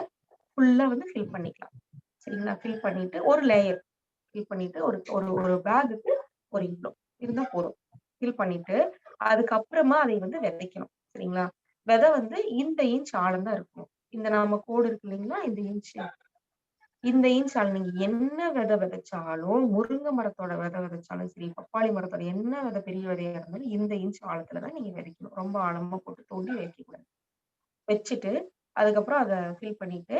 ஃபுல்லா வந்து ஃபில் பண்ணிக்கலாம். சரிங்களா? ஃபில் பண்ணிட்டு ஒரு லேயர் ஃபில் பண்ணிட்டு ஒரு ஒரு பேகுக்கு ஒரு இவ்வளோ இருந்தா போதும். ஃபில் பண்ணிட்டு அதுக்கப்புறமா அதை வந்து விதைக்கணும். சரிங்களா? விதை வந்து இந்த இன்ச் ஆழம் தான் இருக்கணும். இந்த நாம கோடு இருக்கு இல்லைங்களா? இந்த இன்ச் ஆழம். நீங்க என்ன விதை விதைச்சாலும் முருங்கை மரத்தோட விதை விதைச்சாலும் சரி பப்பாளி மரத்தோட என்ன விதை பெரிய விதையா இருந்தாலும் இந்த இன்ச் ஆழத்துலதான் நீங்க விதைக்கணும். ரொம்ப ஆழமா போட்டு தோண்டி வைக்கக்கூடாது. வச்சுட்டு அதுக்கப்புறம் அதை ஃபில் பண்ணிட்டு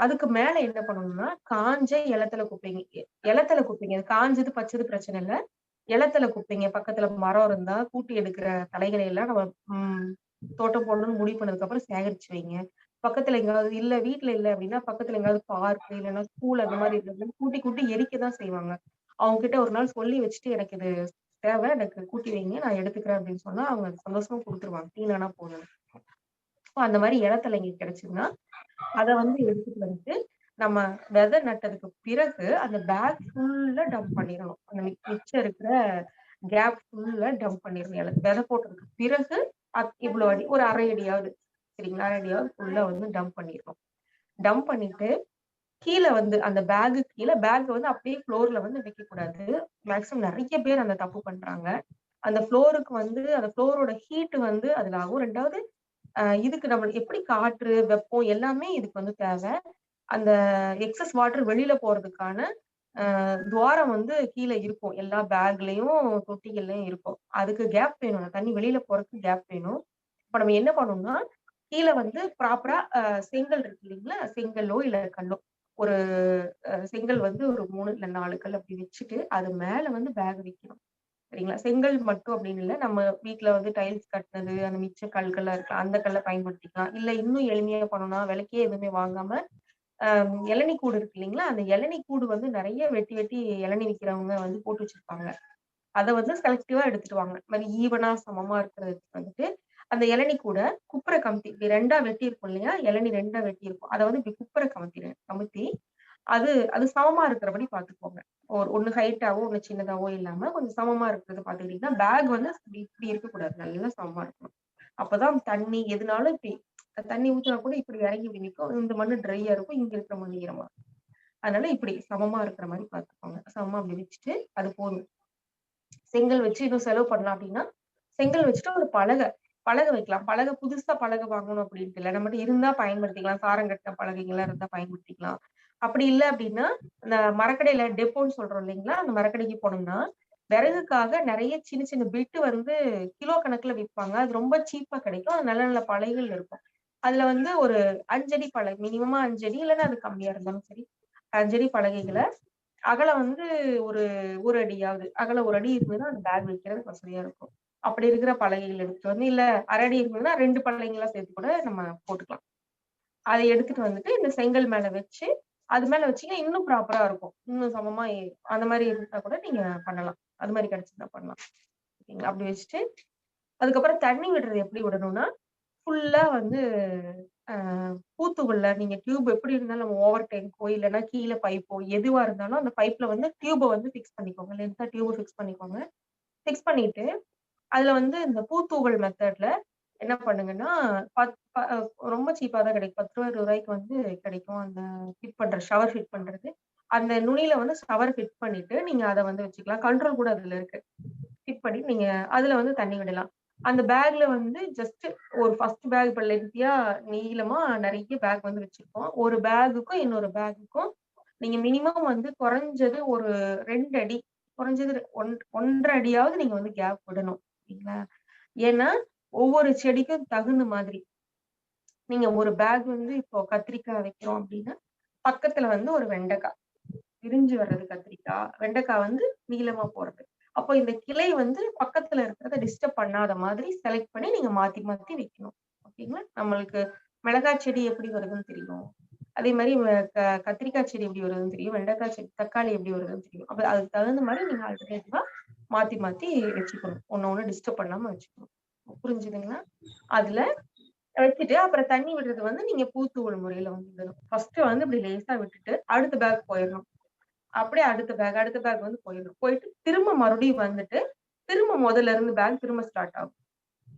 அதுக்கு மேல என்ன பண்ணணும்னா காஞ்ச இலத்தலை குப்பைங்க. காஞ்சது பச்சது பிரச்சனை இல்லை. இலத்தலை குப்பைங்க பக்கத்துல மரம் இருந்தா கூட்டி எடுக்கிற தலைகளை எல்லாம் நம்ம தோட்டம் போடணும்னு முடிவு பண்ணதுக்கு அப்புறம் சேகரிச்சு வைங்க. பக்கத்துல எங்காவது இல்ல வீட்டுல இல்ல அப்படின்னா பக்கத்துல எங்காவது பார்க் இல்லைன்னா ஸ்கூல் அந்த மாதிரி இருக்கிறது கூட்டி எரிக்கதான் செய்வாங்க. அவங்க கிட்ட ஒரு நாள் சொல்லி வச்சுட்டு எனக்கு இது தேவை எனக்கு கூட்டி வைங்க நான் எடுத்துக்கிறேன் அப்படின்னு சொன்னா அவங்க சந்தோஷமா கொடுத்துருவாங்க. தீனானா போகணும். அந்த மாதிரி இலத்தலைங்க கிடைச்சுன்னா அதை வந்து எடுத்துட்டு வந்துட்டு நம்ம விதை நட்டதுக்கு பிறகு அந்த பேக் ஃபுல்லா டம்ப் பண்ணிடணும். அந்த மிச்சம் இருக்கிற கேப் ஃபுல்லா டம்ப் பண்ணிருங்க. விதை போட்டதுக்கு பிறகு இவ்வளவு அடி, ஒரு அரை அடியாவது, சரிங்களா, அரை அடியாவது ஃபுல்லா வந்து டம்ப் பண்ணிடணும். டம்ப் பண்ணிட்டு கீழே வந்து அந்த பேக்கு கீழே, பேக் வந்து அப்படியே ஃப்ளோர்ல வந்து வைக்க கூடாது. மேக்ஸிமம் நிறைய பேர் அந்த தப்பு பண்றாங்க. அந்த ஃப்ளோருக்கு வந்து அந்த ஃப்ளோரோட ஹீட் வந்து அதுல ஆகும். ரெண்டாவது இதுக்கு நம்ம எப்படி காற்று, வெப்பம் எல்லாமே இதுக்கு வந்து தேவை. அந்த எக்ஸஸ் வாட்டர் வெளியில போறதுக்கான துவாரம் வந்து கீழே இருக்கும். எல்லா பேக்லயும் தொட்டிகள்லயும் இருக்கும். அதுக்கு கேப் வேணும். தண்ணி வெளியில போறதுக்கு கேப் வேணும். இப்ப நம்ம என்ன பண்ணணும்னா, கீழே வந்து ப்ராப்பரா செங்கல் இருக்கு இல்லைங்களா, செங்கல்லோ இல்ல கல்லோ, ஒரு செங்கல் வந்து ஒரு 3 இல்ல 4 கல் அப்படி வச்சுட்டு அது மேல வந்து பேக் வைக்கணும். சரிங்களா, செங்கல் மட்டும் அப்படின்னு இல்ல, நம்ம வீட்டுல வந்து டைல்ஸ் கட்டினது அந்த மிச்ச கல்கள்லாம் இருக்கலாம், அந்த கல்லை பயன்படுத்திக்கலாம். இல்ல இன்னும் எளிமையா பண்ணணும்னா, விலைக்கே எதுவுமே வாங்காம இளநீ கூடு இருக்கு இல்லைங்களா, அந்த இளநீ கூடு வந்து நிறைய வெட்டி வெட்டி இளநீ விற்கிறவங்க வந்து போட்டு வச்சிருப்பாங்க. அதை வந்து செலக்டிவா எடுத்துட்டு வாங்க. இந்த மாதிரி ஈவனா சமமா இருக்கிறதுக்கு வந்துட்டு அந்த இளநீ கூட குப்புற கமுத்தி, இப்படி ரெண்டா வெட்டி இருக்கும் இல்லையா, இளநீ ரெண்டா வெட்டி இருக்கும், அதை வந்து இப்படி குப்புற கமுத்தி அது அது சமமா இருக்கிறபடி பாத்துக்கோங்க. ஒண்ணு ஹைட்டாவோ ஒண்ணு சின்னதாவோ இல்லாம கொஞ்சம் சமமா இருக்கிறது பாத்துக்கிட்டீங்கன்னா, பேக் வந்து இப்படி இருக்கக்கூடாது, நல்லா சமமா இருக்கணும். அப்பதான் தண்ணி எதுனாலும் இப்படி தண்ணி ஊத்தினா கூட இப்படி இறங்கி இப்படி நிற்கும். இந்த மண்ணு ட்ரையா இருக்கும், இங்க இருக்கிற மண்ணு ஈரமா இருக்கும். அதனால இப்படி சமமா இருக்கிற மாதிரி பாத்துக்கோங்க. சமமா அப்படி வச்சுட்டு அது போதும். செங்கல் வச்சு இன்னும் செலவு பண்ணலாம் அப்படின்னா, செங்கல் வச்சுட்டு ஒரு பலகை வைக்கலாம். பலகை புதுசா பலகை வாங்கணும் அப்படின்ட்டு இல்லை, நம்மகிட்ட இருந்தா பயன்படுத்திக்கலாம். சாரம் கட்டின பலகைகள்லாம் இருந்தா பயன்படுத்திக்கலாம். அப்படி இல்லை அப்படின்னா, இந்த மரக்கடையில டெப்போன்னு சொல்றோம் இல்லைங்களா, அந்த மரக்கடைக்கு போனோம்னா விறகுக்காக நிறைய சின்ன சின்ன பிட்டு வந்து கிலோ கணக்குல விற்பாங்க. அது ரொம்ப சீப்பா கிடைக்கும். அது நல்ல நல்ல பலகைகள் இருக்கும். அதுல வந்து ஒரு 5 அடி பலகை, மினிமமா 5 அடி, இல்லைன்னா அது கம்மியா இருந்தாலும் சரி, 5 அடி பலகைகளை அகலம் வந்து ஒரு ஒரு அடியாவது, அகலம் ஒரு அடி இருந்ததுன்னா அந்த பேக் வைக்கிறது வசதியா இருக்கும். அப்படி இருக்கிற பலகைகள் எடுத்துட்டு வந்து, இல்ல அரை அடி இருந்ததுன்னா 2 பலகைங்களா சேர்த்து கூட நம்ம போட்டுக்கலாம். அதை எடுத்துட்டு வந்துட்டு இந்த செங்கல் மேல வச்சு, அது மேல வச்சீங்கன்னா இன்னும் ப்ராப்பரா இருக்கும். இன்னும் சமமா அந்த மாதிரி இருந்தா கூட நீங்க பண்ணலாம். அது மாதிரி கிடைச்சதுன்னா பண்ணலாம். ஓகேங்களா, அப்படி வச்சுட்டு அதுக்கப்புறம் தண்ணி விடுறது எப்படி விடணும்னா, ஃபுல்லா வந்து பூத்துகள்ல நீங்க டியூப் எப்படி இருந்தாலும் நம்ம ஓவர் டேங்கோ இல்லைன்னா கீழே பைப்போ எதுவா இருந்தாலும் அந்த பைப்ல வந்து டியூபை வந்து ஃபிக்ஸ் பண்ணிக்கோங்க. லென்த்தா டியூபை ஃபிக்ஸ் பண்ணிக்கோங்க. ஃபிக்ஸ் பண்ணிட்டு அதுல வந்து இந்த பூத்தூகல் மெத்தட்ல என்ன பண்ணுங்கன்னா, ரொம்ப சீப்பா தான் கிடைக்கும். 10 ரூபாய் 20 ரூபாய்க்கு வந்து கிடைக்கும். அந்த ஃபிட் பண்ற ஷவர் ஃபிட் பண்றது. அந்த நுனியில வந்து ஷவர் ஃபிட் பண்ணிட்டு நீங்க அதை வந்து வச்சுக்கலாம். கண்ட்ரோல் கூட அதுல இருக்கு. ஃபிட் பண்ணி நீங்க அதுல வந்து தண்ணி விடலாம். அந்த பேக்ல வந்து ஜஸ்ட் ஒரு ஃபர்ஸ்ட் பேக் இப்ப லென்த்தியா நீளமா நிறைய பேக் வந்து வச்சிருக்கோம். ஒரு பேக்குக்கும் இன்னொரு பேக்குக்கும் நீங்க மினிமம் வந்து குறைஞ்சது ஒரு 2 அடி, குறைஞ்சது 1.5 அடியாவது நீங்க வந்து கேப் விடணும். சரிங்களா, ஏன்னா ஒவ்வொரு செடிக்கும் தகுந்த மாதிரி. நீங்க ஒரு பேக் வந்து இப்போ கத்திரிக்காய் வைக்கிறோம் அப்படின்னா, பக்கத்துல வந்து ஒரு வெண்டைக்காய் விரிஞ்சு வர்றது, கத்திரிக்காய் வெண்டைக்காய் வந்து நீளமா போறது. அப்போ இந்த கிளை வந்து பக்கத்துல இருக்கிறத டிஸ்டர்ப் பண்ணாத மாதிரி செலக்ட் பண்ணி நீங்க மாத்தி மாத்தி வைக்கணும். ஓகேங்களா, நம்மளுக்கு மிளகாய் செடி எப்படி வருதுன்னு தெரியும், அதே மாதிரி கத்திரிக்காய் செடி எப்படி வருதுன்னு தெரியும், வெண்டைக்காய் செடி தக்காளி எப்படி வருதுன்னு தெரியும். அப்ப அதுக்கு தகுந்த மாதிரி நீங்க ஆல்டர்னேட்டிவா மாத்தி மாத்தி வச்சுக்கணும். ஒண்ணு டிஸ்டர்ப் பண்ணாம வச்சுக்கணும். புரிஞ்சுதுங்களா? அதுல வச்சுட்டு அப்புறம் தண்ணி விடுறது வந்து நீங்க பூத்தூவல் முறையில வந்து விடணும். ஃபர்ஸ்ட் வந்து இப்படி லேசா விட்டுட்டு அடுத்த பேக் போயிடணும். அப்படியே அடுத்த பேக் வந்து போயிடணும். போயிட்டு திரும்ப மறுபடியும் வந்துட்டு திரும்ப முதல்ல இருந்து பேக் திரும்ப ஸ்டார்ட் ஆகும்.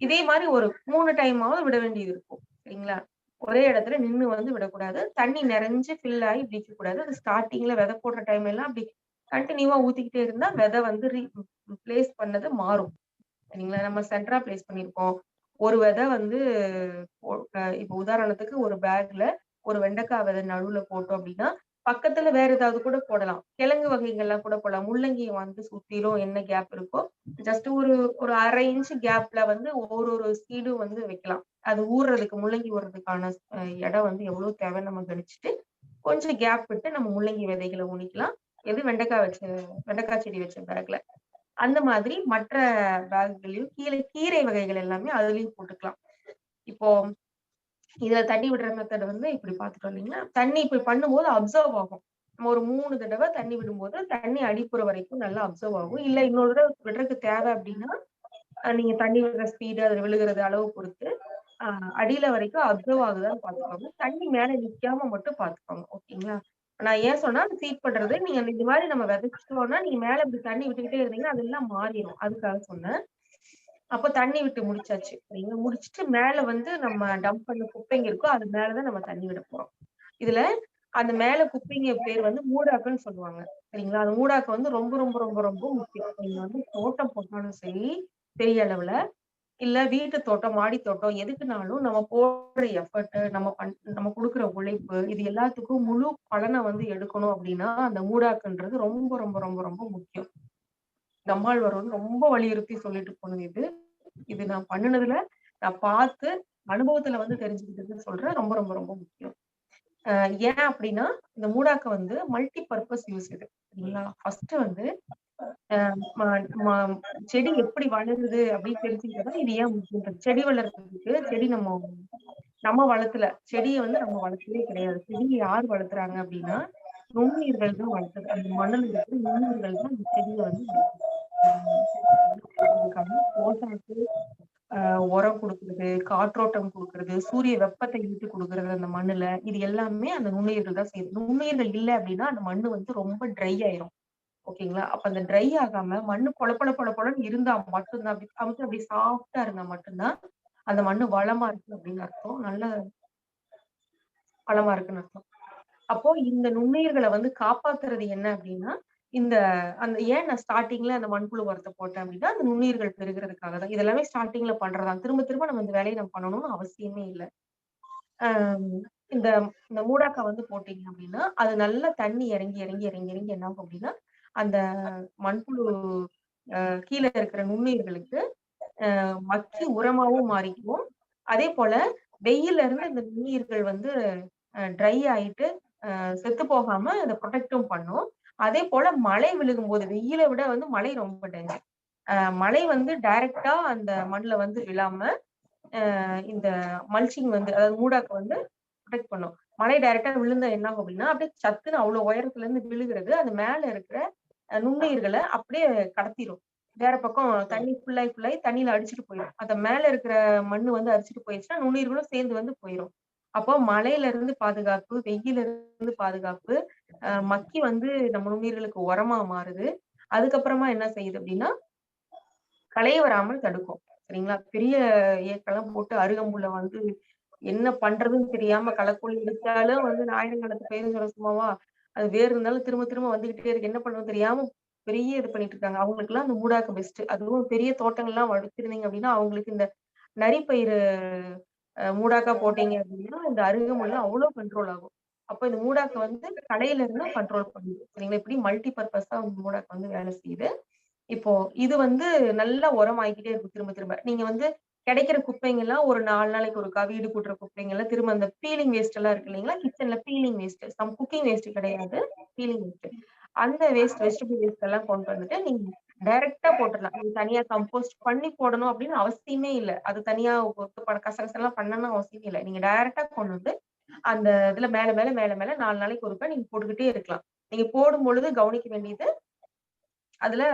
இதே மாதிரி ஒரு 3 டைமாவது விட வேண்டியது இருக்கும். சரிங்களா, ஒரே இடத்துல நின்னு வந்து விடக்கூடாது. தண்ணி நிறைஞ்சு ஃபில் ஆகி இப்படி இருக்க கூடாது. அது ஸ்டார்டிங்ல விதை போடுற டைம் எல்லாம் அப்படி கண்டினியூவா ஊத்திக்கிட்டே இருந்தா விதை வந்து பிளேஸ் பண்ணது மாறும். சரிங்களா, நம்ம சென்டரா பிளேஸ் பண்ணிருக்கோம். ஒரு விதை வந்து இப்ப உதாரணத்துக்கு ஒரு பேக்ல ஒரு வெண்டைக்காய் விதை நடுவுல போட்டோம் அப்படின்னா, பக்கத்துல வேற ஏதாவது கூட போடலாம். கிழங்கு வகைகள்லாம் கூட போடலாம். முள்ளங்கி வந்து சுத்திலும் என்ன கேப் இருக்கோ ஜஸ்ட் ஒரு ஒரு 1/2 இன்ச் கேப்ல வந்து ஒரு சீடும் வந்து வைக்கலாம். அது ஊறுறதுக்கு, முள்ளங்கி ஊறுறதுக்கான இடம் வந்து எவ்வளவு தேவை நம்ம கணிச்சுட்டு கொஞ்சம் கேப் விட்டு நம்ம முள்ளங்கி விதைகளை ஊனிக்கலாம். எது வெண்டைக்காய் செடி வச்ச பேக்ல. அந்த மாதிரி மற்ற பேக்குகளையும் கீரை வகைகள் எல்லாமே அதுலயும் போட்டுக்கலாம். இப்போ இதுல தண்ணி விடுற மெத்தட் வந்து இப்படி பாத்துட்டோம் இல்லைங்களா. தண்ணி இப்படி பண்ணும்போது அப்சர்வ் ஆகும். நம்ம ஒரு 3 தடவை தண்ணி விடும்போது தண்ணி அடிப்புற வரைக்கும் நல்லா அப்சர்வ் ஆகும். இல்ல இன்னொரு தடவை விடுறதுக்கு தேவை அப்படின்னா நீங்க தண்ணி விடுற ஸ்பீடு, அதுல விழுகிறது அளவு பொறுத்து அடியில வரைக்கும் அப்சர்வ் ஆகுதான்னு பாத்துக்கோங்க. தண்ணி மேல நிக்காம மட்டும் பாத்துக்கோங்க. ஓகேங்களா, நான் ஏன் சொன்னா சீட் பண்றது நீங்க இந்த மாதிரி நம்ம விதைச்சிட்டோம்னா நீங்க மேல இப்படி தண்ணி விட்டுக்கிட்டே இருந்தீங்கன்னா அதெல்லாம் மாறிடும், அதுக்காக சொன்னேன். அப்போ தண்ணி விட்டு முடிச்சாச்சு சரிங்களா. முடிச்சுட்டு மேல வந்து நம்ம டம்ப் பண்ண குப்பைங்க இருக்கோ அது மேலதான் நம்ம தண்ணி விட போறோம். இதுல அந்த மேல குப்பைங்க பேர் வந்து மூடாக்குன்னு சொல்லுவாங்க சரிங்களா. அந்த மூடாக்கு வந்து ரொம்ப ரொம்ப ரொம்ப ரொம்ப முக்கியம். நீங்க வந்து தோட்டம் போட்டாலும் சரி பெரிய அளவுல, இல்ல வீட்டு தோட்டம் மாடி தோட்டம் எதுக்குனாலும் நம்ம போடுற எஃபர்ட் நம்ம கொடுக்குற உழைப்பு இது எல்லாத்துக்கும் முழு பலனை வந்து எடுக்கணும் அப்படின்னா அந்த மூடாக்குன்றது ரொம்ப ரொம்ப ரொம்ப ரொம்ப முக்கியம். நம்மாழ்வார் வந்து ரொம்ப வலியுறுத்தி சொல்லிட்டு போனது இது. இது நான் பண்ணுனதுல நான் பார்த்து அனுபவத்துல வந்து தெரிஞ்சுக்கிட்டதுன்னு சொல்றேன். ரொம்ப ரொம்ப ரொம்ப முக்கியம். ஏன் அப்படின்னா இந்த மூடாக்க வந்து மல்டி பர்பஸ் யூஸ் இது சரிங்களா. ஃபர்ஸ்ட் வந்து செடி எப்படி வளருது அப்படின்னு தெரிஞ்சுக்கிட்டா இது ஏன் முக்கியம். செடி வளர்றதுக்கு செடி நம்ம வளர்த்துல செடியை வந்து நம்ம வளர்த்ததே கிடையாது. செடியை யார் வளர்த்துறாங்க அப்படின்னா நுண்ணுயிர்கள் தான் வளர்த்துது. அந்த மண்ணில் இருக்கிற நுண்ணுயிர்கள் தான் அந்த செடியை வந்து போட்டாக்கு உரம் கொடுக்கறது, காற்றோட்டம் கொடுக்கறது, சூரிய வெப்பத்தை ஈட்டு கொடுக்கறது அந்த மண்ணுல இது எல்லாமே அந்த நுண்ணுயிர்கள் தான் செய்யுது. நுண்ணுயிர்கள் இல்லை அப்படின்னா அந்த மண்ணு வந்து ரொம்ப ட்ரை ஆயிரும். ஓகேங்களா. அப்ப அந்த ட்ரை ஆகாம மண்ணு பொழன்னு இருந்தா மட்டும்தான் அப்படி சாஃப்டா இருந்தா மட்டும்தான் அந்த மண்ணு வளமா இருக்கு அப்படின்னு அர்த்தம். நல்ல வளமா இருக்குன்னு அர்த்தம். அப்போ இந்த நுண்ணுயிர்களை வந்து காப்பாத்துறது என்ன அப்படின்னா அந்த ஏன் நான் ஸ்டார்டிங்ல அந்த மண்புழு உரத்தை போட்டேன் அப்படின்னா அந்த நுண்ணுயிர்கள் பெருகிறதுக்காக தான். இதெல்லாமே ஸ்டார்டிங்ல பண்றதா. திரும்ப திரும்ப நம்ம இந்த வேலையை நம்ம பண்ணணும்னு அவசியமே இல்லை. இந்த இந்த மூடாக்கா வந்து போட்டீங்க அப்படின்னா அது நல்லா தண்ணி இறங்கி இறங்கி இறங்கி இறங்கி என்ன ஆகும் அப்படின்னா அந்த மண்புழு கீழே இருக்கிற நுண்ணுயிர்களுக்கு மக்கி உரமாவும் மாறிக்குவோம். அதே போல வெயில்ல இருந்து இந்த நுண்ணுயிர்கள் வந்து ட்ரை ஆயிட்டு செத்து போகாம அதை ப்ரொடெக்டும் பண்ணும். அதே போல மழை விழுகும் போது வெயிலை விட வந்து மழை ரொம்ப டேஞ்சர். மழை வந்து டைரக்டா அந்த மண்ணுல வந்து விழாம இந்த மல்ச்சிங் வந்து அதாவது மூடாக்க வந்து ப்ரொடெக்ட் பண்ணும். மழை டைரக்டா விழுந்தா என்ன ஆகும் அப்படின்னா அப்படியே சத்துன்னு அவ்வளவு உயரத்துல இருந்து விழுகிறது அது மேல இருக்கிற நுண்ணுயிர்களை அப்படியே கடத்திடும். வேற பக்கம் தண்ணி ஃபுல்லாயி தண்ணியில அடிச்சுட்டு போயிடும். அத மேல இருக்கிற மண்ணு வந்து அடிச்சுட்டு போயிடுச்சுன்னா நுண்ணுயிர்களும் சேர்ந்து வந்து போயிடும். அப்போ மழையில இருந்து பாதுகாப்பு, வெயில இருந்து பாதுகாப்பு, மக்கி வந்து நம்ம நுண்ணுயிர்களுக்கு உரமா மாறுது. அதுக்கப்புறமா என்ன செய்யுது அப்படின்னா களை வராமல் தடுக்கும் சரிங்களா. பெரிய ஏக்கெல்லாம் போட்டு அருகம்புல்ல வந்து என்ன பண்றதுன்னு தெரியாம களைக்கொல்லி எடுத்தாலும் வந்து ஆயிரங்காலத்து பயிரும் சொல்ல சும்மாவா அது வேறு இருந்தாலும் திரும்ப திரும்ப வந்துகிட்டே இருக்கு. என்ன பண்றது தெரியாம பெரிய இது பண்ணிட்டு இருக்காங்க. அவங்களுக்கு எல்லாம் அந்த மூடாக்க பெஸ்ட். அதுவும் பெரிய தோட்டங்கள்லாம் வளர்த்திருந்தீங்க அப்படின்னா அவங்களுக்கு இந்த நரிப்பயிறு மூடாக்கா போட்டீங்க அப்படின்னா இந்த அருகம்புல்லாம் அவ்வளவு கண்ட்ரோல் ஆகும். அப்ப இந்த மூடாக்க வந்து கடையில இருந்து கண்ட்ரோல் பண்ணுது சரிங்களா. இப்படி மல்டி பர்பஸா மூடாக்க வந்து வேலை செய்யுது. இப்போ இது வந்து நல்லா உரம் ஆகிக்கிட்டே இருக்கும் திரும்ப திரும்ப. நீங்க வந்து கிடைக்கிற குப்பைங்க எல்லாம் ஒரு 4 நாளைக்கு ஒருக்கா வீடு கூட்டுற குப்பைங்க எல்லாம் திரும்ப அந்த பீலிங் வேஸ்ட் எல்லாம் இருக்கு இல்லைங்களா. கிச்சன்ல பீலிங் வேஸ்ட் குக்கிங் வேஸ்ட் கிடையாது, பீலிங் வேஸ்ட். அந்த வெஜிடபிள் வேஸ்ட் எல்லாம் கொண்டு வந்துட்டு நீங்க டைரக்டா போட்டுடலாம். நீங்க தனியா கம்போஸ்ட் பண்ணி போடணும் அப்படின்னு அவசியமே இல்லை. அது தனியா கசகசெல்லாம் பண்ணணும் அவசியமே இல்லை. நீங்க டைரக்டா கொண்டு வந்து அந்த இதுல மேல மேல மேல மேல 4 நாளைக்கு ஒருக்கா நீங்க போட்டுக்கிட்டே இருக்கலாம். நீங்க போடும் பொழுது கவனிக்க வேண்டியது அதுல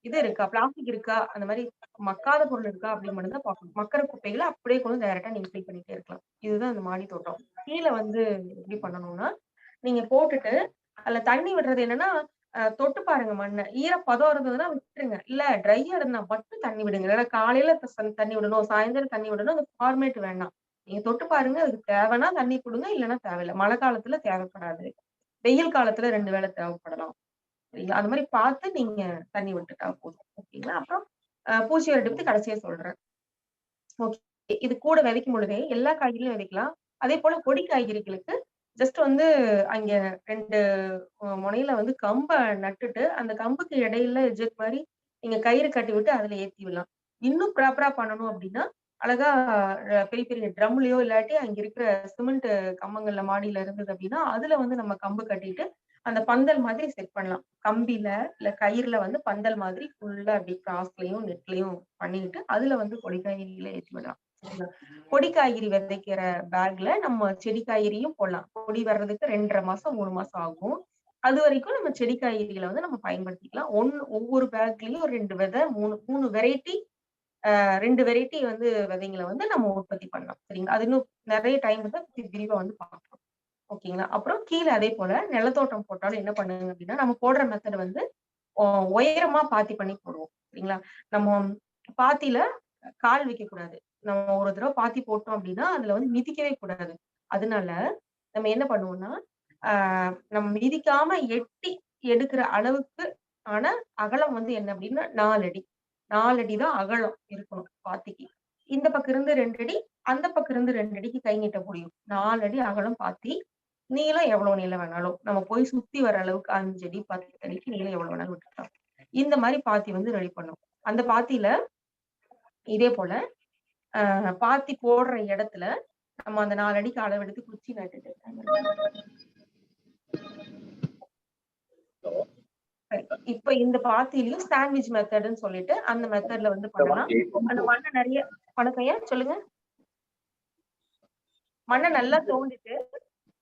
இது இருக்கா, பிளாஸ்டிக் இருக்கா, அந்த மாதிரி மக்காத பொருள் இருக்கா அப்படின்னு மட்டும் தான் பார்க்கணும். மக்கிற குப்பைகளை அப்படியே கொண்டு டைரக்டா நீங்க ஃபில் பண்ணிட்டே இருக்கலாம். இதுதான் இந்த மாடி தோட்டம். கீழே வந்து எப்படி பண்ணணும்னா நீங்க போட்டுட்டு அதுல தண்ணி விடுறது என்னன்னா தொட்டு பாருங்க மண்ணை. ஈரப்பதம் இருந்ததுன்னா விட்டுருங்க. இல்ல ட்ரையா இருந்தா மட்டும் தண்ணி விடுங்க. ஏன்னா காலையில தண்ணி விடணும், சாயந்தரம் தண்ணி விடணும். அந்த ஃபார்மேட் வேண்டாம். நீங்க தொட்டு பாருங்க. அதுக்கு தேவைன்னா தண்ணி கொடுங்க, இல்லைன்னா தேவையில்லை. மழை காலத்துல தேவைப்படாது, வெயில் காலத்துல 2 வேளை தேவைப்படலாம் சரிங்களா. அந்த மாதிரி பார்த்து நீங்க தண்ணி விட்டுட்டா போதும். ஓகேங்களா. அப்புறம் பூச்சி விரட்டி பத்தி கடைசியா சொல்றேன். ஓகே. இது கூட விதைக்கும் பொழுதே எல்லா காய்கறியும் விதைக்கலாம். அதே போல கொடி காய்கறிகளுக்கு ஜஸ்ட் வந்து அங்க 2 முனையில வந்து கம்ப நட்டுட்டு அந்த கம்புக்கு இடையில எஜெக்ட் மாதிரி நீங்க கயிறு கட்டி விட்டு அதுல ஏத்தி விடலாம். இன்னும் ப்ராப்பரா பண்ணணும் அப்படின்னா அழகா பெரிய பெரிய ட்ரம்லயோ இல்லாட்டி அங்க இருக்கிற சிமெண்ட் கம்பங்கள்ல மாடியில இருந்தது அப்படின்னா அதுல வந்து நம்ம கம்பு கட்டிட்டு அந்த பந்தல் மாதிரி செட் பண்ணலாம். கம்பில இல்ல கயிறுல வந்து பந்தல் மாதிரி ஃபுல்லா அப்படி கிராஸ்லயும் நெட்லயும் பண்ணிட்டு அதுல வந்து கொடி காய்கறிகளை ஏற்றி விடலாம். கொடி காய்கறி விதைக்கிற பேக்ல நம்ம செடி காய்கறியும் போடலாம். கொடி வர்றதுக்கு 2.5 மாசம் 3 மாசம் ஆகும். அது வரைக்கும் நம்ம செடி காய்கறிகளை வந்து நம்ம பயன்படுத்திக்கலாம். ஒவ்வொரு பேக்லயும் 2 விதை 3 வெரைட்டி 2 வெரைட்டி வந்து விதைங்களை வந்து நம்ம உற்பத்தி பண்ணலாம் சரிங்களா. அது இன்னும் நிறைய டைம் வந்து விரிவா வந்து பார்க்கலாம். ஓகேங்களா. அப்புறம் கீழே அதே போல நிலத்தோட்டம் போட்டாலும் என்ன பண்ணுங்க அப்படின்னா, நம்ம போடுற மெத்தட் வந்து உயரமா பாத்தி பண்ணி போடுவோம். சரிங்களா. நம்ம பாத்தியில கால் வைக்க கூடாது. நம்ம ஒரு தடவை பாத்தி போட்டோம் அப்படின்னா அதுல வந்து மிதிக்கவே கூடாது. அதனால நம்ம என்ன பண்ணுவோம்னா, நம்ம மிதிக்காம எட்டி எடுக்கிற அளவுக்கு ஆன அகலம் வந்து என்ன அப்படின்னா 4 அடி. 4 அடி தான் அகலம் இருக்கணும் பாத்திக்கு. இந்த பக்கம் இருந்து 2 அடி, அந்த பக்கம் இருந்து 2 அடிக்கு கை நீட்ட முடியும். 4 அடி அகலம் பாத்தி. நீளம் எவ்வளவு நீளம் வேணாலும் நம்ம போய் சுத்தி வர அளவுக்கு 5 அடி 10 அடிக்கு நீளம் எவ்வளவு வேணாலும் விட்டுக்கலாம். இந்த மாதிரி பாத்தி வந்து ரெடி பண்ணும். அந்த பாத்தியில இதே போல பாத்தி போடுற இடத்துல நம்ம அந்த 4 அடிக்கு அளவெடுத்து குச்சி நட்டுட்டு இப்ப இந்த பாத்திலையும் சாண்ட்விச் மெத்தட்னு சொல்லிட்டு அந்த மெத்தட்ல வந்து பண்ணலாம். அந்த மண்ணை நிறைய வணக்கம் ஐயா சொல்லுங்க. மண்ணை நல்லா தோண்டிட்டு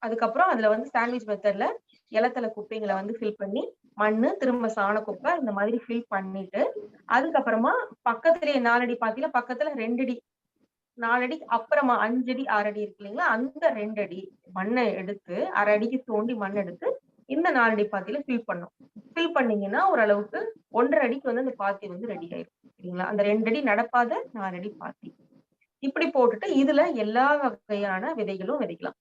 அதுக்கப்புறம் அதுல வந்து சாண்ட்விச் மெத்தட்ல இலத்தலை குப்பைங்களை வந்து ஃபில் பண்ணி மண்ணு திரும்ப சாண குப்பை இந்த மாதிரி ஃபில் பண்ணிட்டு அதுக்கப்புறமா பக்கத்துலயே 4 அடி பாத்தியில பக்கத்துல 2 அடி 4 அடி அப்புறமா 5 அடி 6 அடி இருக்கு இல்லைங்களா, அந்த 2 அடி மண்ணை எடுத்து 1/2 அடிக்கு தோண்டி மண் எடுத்து இந்த 4 அடி பாத்தியில ஃபில் பண்ணும். ஃபில் பண்ணீங்கன்னா ஓரளவுக்கு 1.5 அடிக்கு வந்து அந்த பாத்தி வந்து ரெடி ஆயிடும். சரிங்களா. அந்த 2 அடி நடப்பாத 4 அடி பாத்தி இப்படி போட்டுட்டு இதுல எல்லா வகையான விதைகளும் விதைக்கலாம்.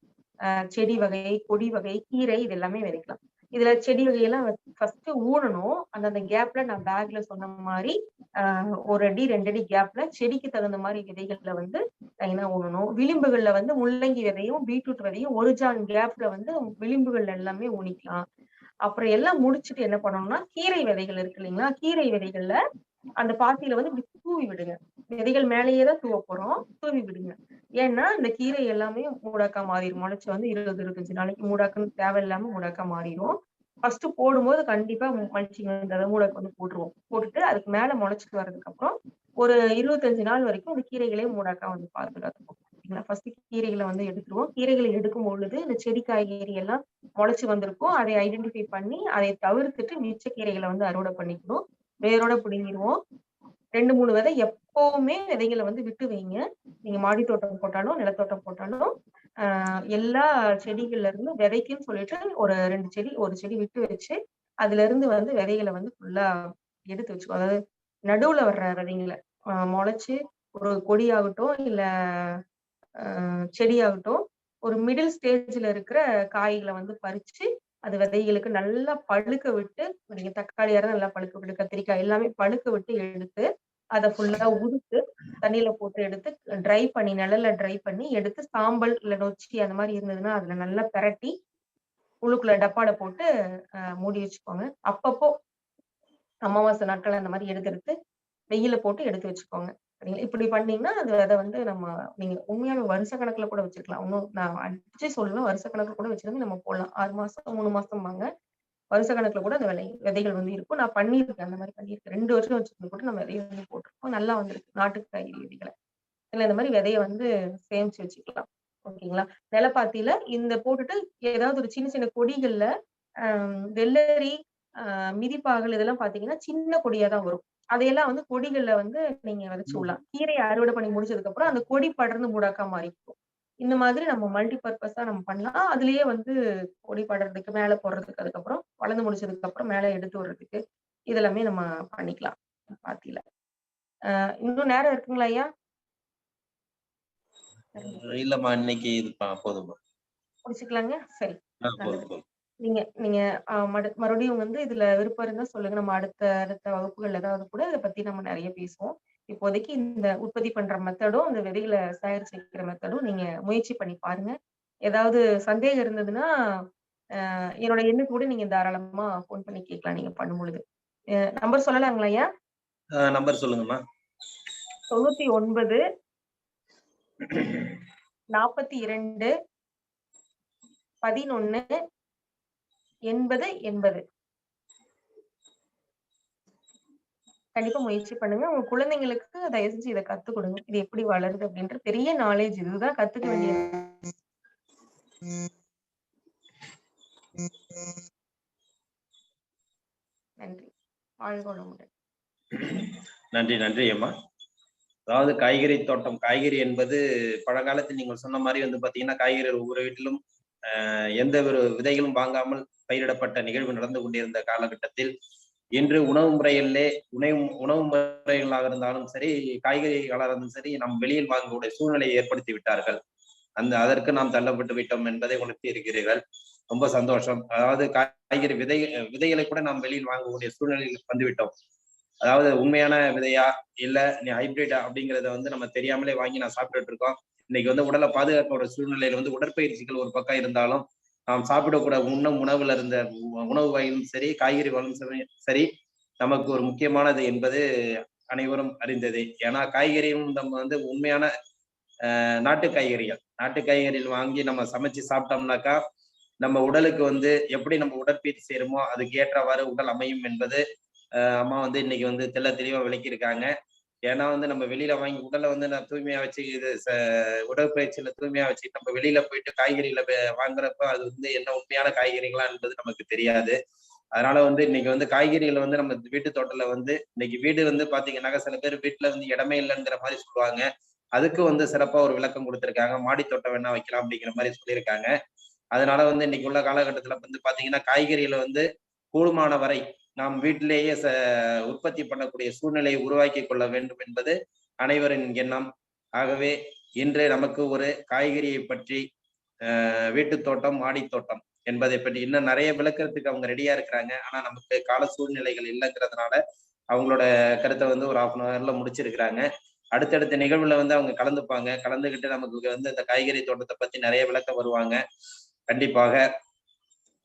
செடி வகை, கொடி வகை, கீரை இது எல்லாமே விதைக்கலாம். இதுல செடி வகையெல்லாம் ஃபர்ஸ்ட் ஊனணும். அந்த கேப்ல நான் பேக்ல சொன்ன மாதிரி 1 அடி 2 அடி கேப்ல செடிக்கு தகுந்த மாதிரி விதைகள்ல வந்து லைனா ஊனணும். விளிம்புகள்ல வந்து முள்ளங்கி விதையும் பீட்ரூட் விதையும் ஒரு ஜான் கேப்ல வந்து விளிம்புகள்ல எல்லாமே ஊனிக்கலாம். அப்புறம் எல்லாம் முடிச்சுட்டு என்ன பண்ணணும்னா கீரை விதைகள் இருக்கு இல்லைங்களா, கீரை விதைகள்ல அந்த பாத்தியில வந்து இப்படி தூவி விடுங்க. விதைகள் மேலேயே தான் தூவ போறோம், தூவி விடுங்க. ஏன்னா இந்த கீரை எல்லாமே மூடாக்கா மாறிடும். முளைச்சு வந்து 20-25 நாளைக்கு மூடாக்குன்னு தேவையில்லாம மூடாக்கா மாறிடும். ஃபர்ஸ்ட் போடும்போது கண்டிப்பா மல்ச்சிங் அந்த மூடாக்கு வந்து போட்டுருவோம். போட்டுட்டு அதுக்கு மேல முளைச்சிட்டு வர்றதுக்கு அப்புறம் ஒரு 25 நாள் வரைக்கும் இந்த கீரைகளே மூடாக்கா வந்து பாதுகாத்துக்கும். ஃபர்ஸ்ட் கீரைகளை வந்து எடுத்துருவோம். கீரைகளை எடுக்கும் பொழுது இந்த செடி காய்கறி எல்லாம் முளைச்சு வந்திருக்கும். அதை ஐடென்டிஃபை பண்ணி அதை தவிர்த்துட்டு மிச்ச கீரைகளை வந்து அறுவடை பண்ணிக்கணும். வேரோட பிடுங்கிடுவோம். 2-3 விதை எப்பவுமே விதைகளை வந்து விட்டு வைங்க. நீங்க மாடி தோட்டம் போட்டாலும் நிலத்தோட்டம் போட்டாலும் எல்லா செடிகள்ல இருந்து விதைக்குன்னு சொல்லிட்டு ஒரு 2 செடி ஒரு செடி விட்டு வச்சு அதுல இருந்து வந்து விதைகளை வந்து ஃபுல்லா எடுத்து வச்சுக்கோ. அதாவது நடுவுல வர்ற விதைங்களை முளைச்சு ஒரு கொடி ஆகட்டும் இல்ல செடியாகட்டும் ஒரு மிடில் ஸ்டேஜ்ல இருக்கிற காய்களை வந்து பறிச்சு அது விதைகளுக்கு நல்லா பழுக்க விட்டு, நீங்க தக்காளியா இருந்தா நல்லா பழுக்க விட்டு, கத்திரிக்காய் எல்லாமே பழுக்க விட்டு எடுத்து அதை ஃபுல்லா உதுத்து தண்ணியில போட்டு எடுத்து ட்ரை பண்ணி நிழல்ல ட்ரை பண்ணி எடுத்து சாம்பல் இல்ல நொச்சி அந்த மாதிரி இருந்ததுன்னா அதுல நல்லா பிரட்டி உள்ளுக்குள்ள டப்பாட போட்டு மூடி வச்சுக்கோங்க. அப்பப்போ அமாவாசை நாட்கள் அந்த மாதிரி எடுத்து வெயில போட்டு எடுத்து வச்சுக்கோங்க. சரிங்களா. இப்படி பண்ணீங்கன்னா அது விதை வந்து நீங்க உண்மையாவே வருஷ கணக்குல கூட வச்சுக்கலாம். இன்னும் நான் அடிச்சு சொல்லுவேன், வருஷ கணக்கு கூட வச்சிருந்து நம்ம போடலாம். 6 மாசம் 3 மாசம் வாங்க வருஷ கணக்குல கூட அந்த விதைகள் வந்து இருக்கும். நான் பண்ணியிருக்கேன், அந்த மாதிரி பண்ணியிருக்கேன். 2 வருஷம் வச்சிருந்து கூட நம்ம விதையை வந்து போட்டிருக்கோம். நல்லா வந்திருக்கு நாட்டு காய்கறி விதைகளை. இல்ல இந்த மாதிரி விதையை வந்து சேமிச்சு வச்சுக்கலாம். ஓகேங்களா. நிலப்பாத்தியில இந்த போட்டுட்டு ஏதாவது ஒரு சின்ன சின்ன கொடிகள்ல வெள்ளரி மிதிப்பாகல் இதெல்லாம் பாத்தீங்கன்னா சின்ன கொடியா தான் வரும். அதையெல்லாம் வந்து கொடிகள்ல வந்து நீங்க விதைச்சு விடலாம். கீரையை அறுவடை பண்ணி முடிச்சதுக்கு அப்புறம் அந்த கொடி படர்ந்து மூடாக்கா மாறிக்கும். இந்த மாதிரி நம்ம மல்டி பர்பஸா நம்ம பண்ணலாம். அதுலயே வந்து கொடி படறதுக்கு மேல போடுறதுக்கு அதுக்கப்புறம் வளர்ந்து முடிச்சதுக்கு அப்புறம் மேல எடுத்து வர்றதுக்கு இதெல்லாமே நம்ம பண்ணிக்கலாம் பாத்தியில. இன்னும் நேரம் இருக்குங்களா ஐயா? இல்லம்மா, இன்னைக்கு போதுமா, முடிச்சுக்கலாங்க. சரி, போதும். நீங்க நீங்க மறுபடியும் வந்து இதுல விருப்பம் இருந்தா சொல்லுங்க. நம்ம அடுத்த வகுப்புகள் ஏதாவது கூட இதை பத்தி நம்ம நிறைய பேசுவோம். இப்போதைக்கு இந்த உற்பத்தி பண்ற மெத்தடும் அந்த விதைகளை சேகரிக்கிற மெத்தடும் நீங்க முயற்சி பண்ணி பாருங்க. ஏதாவது சந்தேகம் இருந்ததுன்னா என்னோட எண்ணுக்கு கூட நீங்க தாராளமா போன் பண்ணி கேட்கலாம். நீங்க பண்ணும் பொழுது நம்பர் சொல்லலாங்களா ஐயா? நம்பர் சொல்லுங்கம்மா. 99 42 11 80 80. கண்டிப்பா முயற்சி பண்ணுங்க. உங்க குழந்தைங்களுக்கு தயவு செஞ்சு இதை கத்துக் கொடுங்க. இது எப்படி வளருது அப்படின்ற பெரிய நாலேஜ் இதுதான் கத்துக்க வேண்டியது. நன்றி. வாழ்க வளமுடன். நன்றி நன்றி அம்மா. அதாவது காய்கறி தோட்டம், காய்கறி என்பது பழங்காலத்தில் நீங்கள் சொன்ன மாதிரி வந்து பாத்தீங்கன்னா காய்கறிகள் ஒவ்வொரு வீட்டிலும் எந்த ஒரு விதைகளும் வாங்காமல் பயிரிடப்பட்ட நிகழ்வு நடந்து கொண்டிருந்த காலகட்டத்தில் இன்று உணவு முறைகளாக இருந்தாலும் சரி, காய்கறிகளாக இருந்தாலும் சரி, நம் வெளியில் வாங்கக்கூடிய சூழ்நிலையை ஏற்படுத்தி விட்டார்கள். அதற்கு நாம் தள்ளப்பட்டு விட்டோம் என்பதை உணர்த்தி இருக்கிறீர்கள். ரொம்ப சந்தோஷம். அதாவது காய்கறி விதைகளை கூட நாம் வெளியில் வாங்கக்கூடிய சூழ்நிலையில் வந்துவிட்டோம். அதாவது உண்மையான விதையா இல்ல ஹைபிரிடா அப்படிங்கிறத நம்ம தெரியாமலே வாங்கி நான் சாப்பிட்டுட்டு இருக்கோம். இன்னைக்கு உடலை பாதுகாக்கிற சூழ்நிலையில உடற்பயிற்சிகள் ஒரு பக்கம் இருந்தாலும் நாம் சாப்பிடக்கூட உண்ணும் உணவுல இருந்த உணவு வகையும் சரி, காய்கறி வகையும் சரி, நமக்கு ஒரு முக்கியமானது என்பது அனைவரும் அறிந்தது. ஏன்னா காய்கறியும் நம்ம உண்மையான நாட்டு காய்கறிகள் வாங்கி நம்ம சமைச்சு சாப்பிட்டோம்னாக்கா நம்ம உடலுக்கு எப்படி நம்ம உடற்பயிற்சி செய்யறோமோ அதுக்கு ஏற்றவாறு உடல் அமையும் என்பது அம்மா இன்னைக்கு தெள்ள தெளிவா விளக்கியிருக்காங்க. ஏன்னா நம்ம வெளியில வாங்கி உடலை நான் தூய்மையா வச்சு உடற்பயிற்சியில தூய்மையா வச்சு நம்ம வெளியில போயிட்டு காய்கறிகளை வாங்குறப்ப அது என்ன உண்மையான காய்கறிகளா என்பது நமக்கு தெரியாது. அதனால இன்னைக்கு காய்கறிகளை நம்ம வீட்டு தோட்டத்துல இன்னைக்கு வீடு பாத்தீங்கன்னாக்கா சில பேர் வீட்டுல இடமே இல்லைங்கிற மாதிரி சொல்லுவாங்க. அதுக்கு சிறப்பா ஒரு விளக்கம் கொடுத்திருக்காங்க. மாடி தோட்டம் வேணா வைக்கலாம் அப்படிங்கிற மாதிரி சொல்லியிருக்காங்க. அதனால இன்னைக்கு உள்ள காலகட்டத்துல பாத்தீங்கன்னா காய்கறிகளை கூடுமான வரை நாம் வீட்டிலேயே உற்பத்தி பண்ணக்கூடிய சூழ்நிலையை உருவாக்கி கொள்ள வேண்டும் என்பது அனைவரின் எண்ணம். ஆகவே இன்று நமக்கு ஒரு காய்கறியை பற்றி வீட்டு தோட்டம், மாடி தோட்டம் என்பதை பற்றி இன்னும் நிறைய விளக்கறதுக்கு அவங்க ரெடியா இருக்கிறாங்க. ஆனா நமக்கு கால சூழ்நிலைகள் இல்லைங்கிறதுனால அவங்களோட கருத்தை ஒரு 1/2 hourல முடிச்சிருக்கிறாங்க. அடுத்தடுத்த நிகழ்வுல அவங்க கலந்துப்பாங்க. கலந்துகிட்டு நமக்கு இந்த காய்கறி தோட்டத்தை பத்தி நிறைய விளக்கம் வருவாங்க. கண்டிப்பாக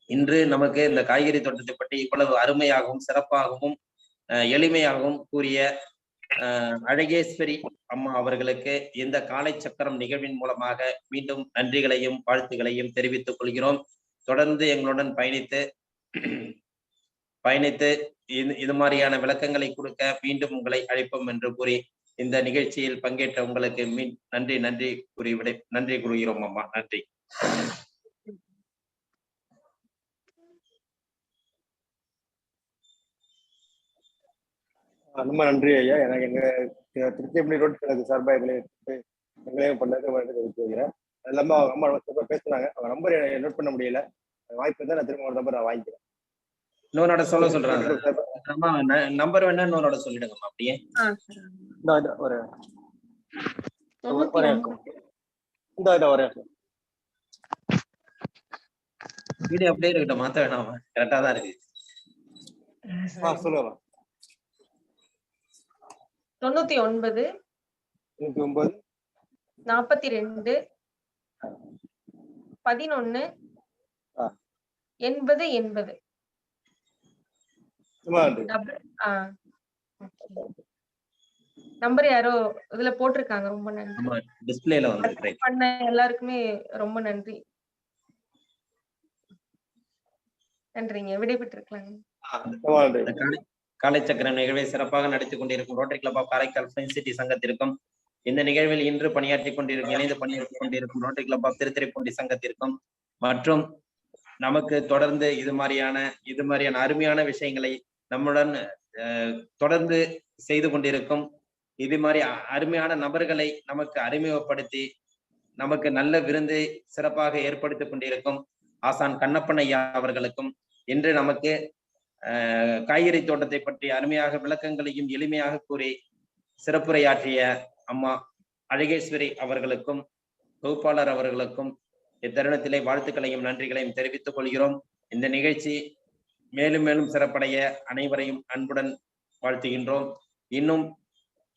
இன்று நமக்கு இந்த காய்கறி தோட்டத்தை பற்றி இவ்வளவு அருமையாகவும் சிறப்பாகவும் எளிமையாகவும் கூறிய அழகேஸ்வரி அம்மா அவர்களுக்கு இந்த காலை சக்கரம் நிகழ்வின் மூலமாக மீண்டும் நன்றிகளையும் வாழ்த்துகளையும் தெரிவித்துக் கொள்கிறோம். தொடர்ந்து எங்களுடன் பயணித்து இது மாதிரியான விளக்கங்களை கொடுக்க மீண்டும் உங்களை அழைப்போம் என்று கூறி இந்த நிகழ்ச்சியில் பங்கேற்ற உங்களுக்கு நன்றி கூறுகிறோம் அம்மா. நன்றி. ரொம்ப நன்றி ஐயா. எனக்கு எங்க திருச்சியப்பள்ளி ரோட் எனக்கு சார்பா எங்களையும் பண்ணது தெரிவிச்சுக்கிறேன். அது இல்லாம அவங்க அம்மா ரொம்ப பேசுனாங்க. அவங்க நம்பர் நோட் பண்ண முடியல. வாய்ப்பு இருந்தா நான் திரும்ப ஒரு நம்பர் நான் வாங்கிக்கிறேன். இன்னொரு சொல்றாங்க நம்பர் வேணா இன்னொரு சொல்லிடுங்கம்மா. அப்படியே வீடியோ அப்படியே இருக்கட்டும், மாத்த வேணாமா? கரெக்டா தான் இருக்கு. சொல்லுங்க. 99 42 11 80 நம்பர் யாரோ இதுல போட்டிருக்காங்க. ரொம்ப நன்றி. டிஸ்பிளேல பண்ண எல்லாருக்குமே ரொம்ப நன்றி. நன்றிங்க. விடைபெற்று இருக்கலாம். காலை சக்கரம் நிகழ்வை சிறப்பாக நடத்திக் கொண்டிருக்கும் rotary club of Karaikal friends city சங்கத்திற்கும், இந்த நிகழ்வில் இன்று இணைந்து பணியாற்றிக் கொண்டிருக்கும் ரோட்டரி கிளப் ஆஃப் திருத்துறைப்பூண்டி சங்கத்திற்கும், மற்றும் நமக்கு தொடர்ந்து இது மாதிரியான அருமையான விஷயங்களை நம்முடன் தொடர்ந்து செய்து கொண்டிருக்கும் இது மாதிரி அருமையான நபர்களை நமக்கு அறிமுகப்படுத்தி நமக்கு நல்ல விருந்தை சிறப்பாக ஏற்படுத்திக் கொண்டிருக்கும் ஆசான் கண்ணப்பன் ஐயா அவர்களுக்கும், இன்று நமக்கு காய்கறி தோட்டத்தை பற்றி அருமையாக விளக்கங்களையும் எளிமையாக கூறி சிறப்புரையாற்றிய அம்மா அழகேஸ்வரி அவர்களுக்கும், தொகுப்பாளர் அவர்களுக்கும் இத்தருணத்திலே வாழ்த்துக்களையும் நன்றிகளையும் தெரிவித்துக் கொள்கிறோம். இந்த நிகழ்ச்சி மேலும் மேலும் சிறப்படைய அனைவரையும் அன்புடன் வாழ்த்துகின்றோம். இன்னும்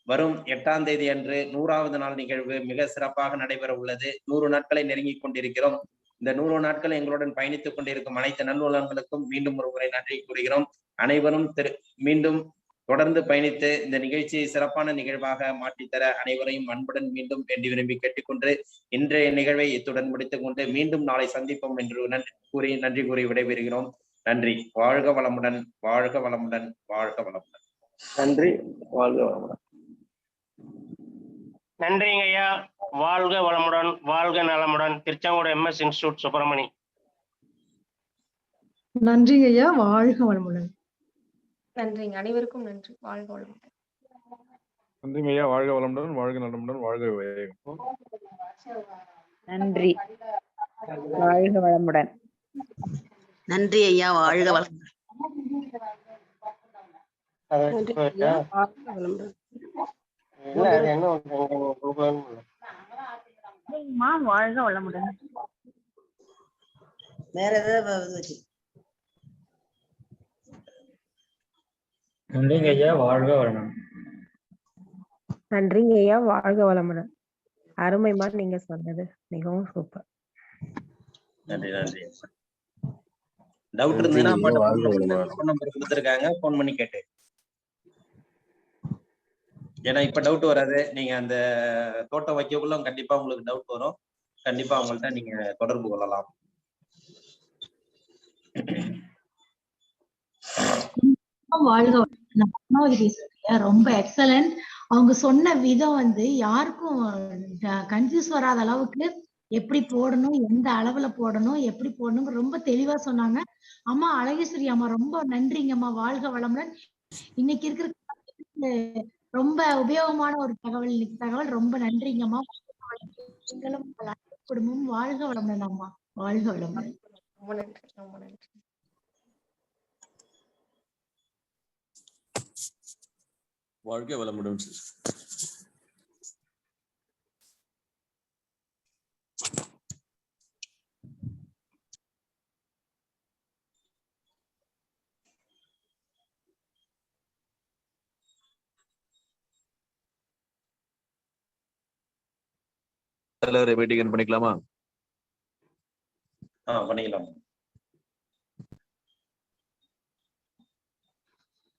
வரும் 8ஆம் தேதி அன்று 100வது நாள் நிகழ்வு மிக சிறப்பாக நடைபெற உள்ளது. 100 நாட்களை நெருங்கிக் கொண்டிருக்கிறோம். இந்த 100 நாட்கள் எங்களுடன் பயணித்துக் கொண்டிருக்கும் அனைத்து நல்லுள்ளங்களுக்கும் மீண்டும் ஒரு முறை நன்றி கூறுகிறோம். அனைவரும் மீண்டும் தொடர்ந்து பயணித்து இந்த நிகழ்ச்சியை சிறப்பான நிகழ்வாக மாற்றித்தர அனைவரையும் அன்புடன் மீண்டும் வேண்டி விரும்பி கேட்டுக்கொண்டு இன்றைய நிகழ்வை இத்துடன் முடித்துக் கொண்டு மீண்டும் நாளை சந்திப்போம் என்று நன்றி கூறி விடைபெறுகிறோம். நன்றி. வாழ்க வளமுடன், வாழ்க வளமுடன், வாழ்க வளமுடன். நன்றி. வாழ்க வளமுடன். நன்றிங்க ஐயா. வாழ்க வளமுடன், வாழ்க நலமுடன். Tiruchengode MS institute Subramani. நன்றி ஐயா. வாழ்க வளமுடன். நன்றிங்க. அனைவருக்கும் நன்றி. வாழ்க வளமுடன். நன்றிங்க ஐயா. வாழ்க வளமுடன், வாழ்க நலமுடன், வாழ்க வையகம். நன்றி. வாழ்க வளமுடன். நன்றி ஐயா, வாழ்க வளமுடன். வாழ்க வளமுடன். வேற ஏதாவது வச்சு நன்றிங்க ஐயா, வாழ்க வளமுடன். நன்றிங்க ஐயா, வாழ்க வளமுடன். அருமைமா நீங்க சொன்னது மிகவும் சூப்பர். நன்றி நன்றி. டவுட் இருந்ததுன்னா ஃபோன் நம்பர் கொடுத்துருக்காங்க, ஃபோன் பண்ணி கேட்டு. ஏன்னா இப்ப டவுட் வராது, நீங்க அந்த தோட்டம் வைக்கக்குள்ள கண்டிப்பா உங்களுக்கு டவுட் வரும். கண்டிப்பா அவங்கள்ட்ட நீங்க தொடர்பு கொள்ளலாம். வாழ்க ரொம்ப எக்ஸலன்ட். அவங்க சொன்ன விதம் வந்து யாருக்கும் கன்ஃபியூஸ் வராத அளவுக்கு எப்படி போடணும், எந்த அளவுல போடணும், எப்படி போடணும் ரொம்ப தெளிவா சொன்னாங்க. அம்மா அழகேஸ்வரி அம்மா ரொம்ப நன்றிங்கம்மா, வாழ்க வளமுடன். இன்னைக்கு இருக்கிற ரொம்ப உபயோகமான ஒரு தகவல், இன்னைக்கு தகவல் ரொம்ப நன்றிங்கம்மா. நீங்களும் குடும்பம் வாழ்க வளமுடன் அம்மா, வாழ்க வளமுடன். ரொம்ப நன்றி, ரொம்ப நன்றி. வாழ்க வளமுடன். மீட்டிங் பண்ணிக்கலாமா? பண்ணிக்கலாம்.